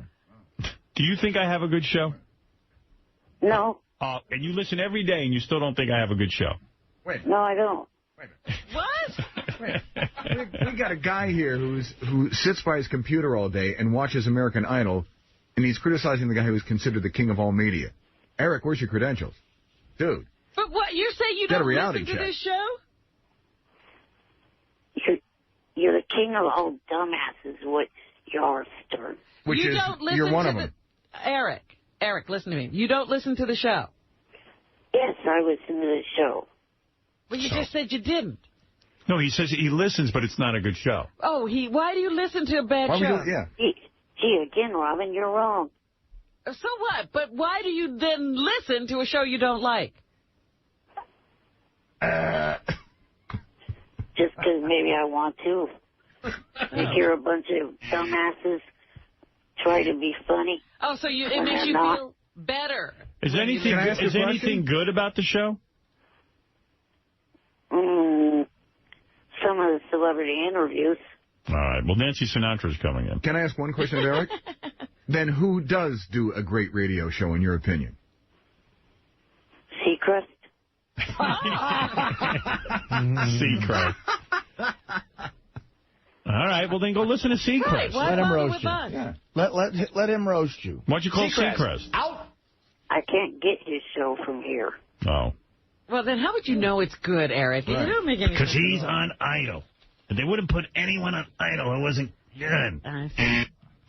Do you think I have a good show? No. And you listen every day and you still don't think I have a good show? Wait. No, I don't. What? We got a guy here who sits by his computer all day and watches American Idol, and he's criticizing the guy who is considered the king of all media. Eric, where's your credentials? Dude. But what, you're saying you Get a don't reality listen to check. this show? You're the king of all dumbasses, what you are, Stern. Which you is, don't listen you're one to of them. Eric, listen to me. You don't listen to the show. Yes, I listen to the show. Well, you just said you didn't. No, he says he listens, but it's not a good show. Oh, why do you listen to a bad show? Gee, again, Robin, you're wrong. So what? But why do you then listen to a show you don't like? Just because maybe I want to. You hear a bunch of dumbasses try to be funny. Oh, so it makes you feel better. Is anything good about the show? Some of the celebrity interviews. All right. Well, Nancy Sinatra's coming in. Can I ask one question of Eric? Then who does do a great radio show, in your opinion? Seacrest. Seacrest. All right. Well, then go listen to Seacrest. Let him roast you. Yeah. Let him roast you. Why'd you call Seacrest? Out. I can't get his show from here. Oh. Well, then how would you know it's good, Eric? Right. You don't make any sense. Because he's on Idol. And they wouldn't put anyone on Idol who wasn't good. All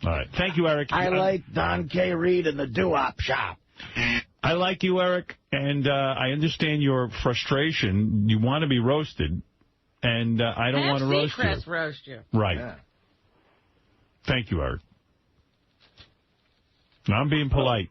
right. Thank you, Eric. I like Don K. Reed and the Doo-Wop Shop. I like you, Eric, and I understand your frustration. You want to be roasted, and I don't want to roast you. Seacrest roast you. Right. Yeah. Thank you, Eric. Now, I'm being polite.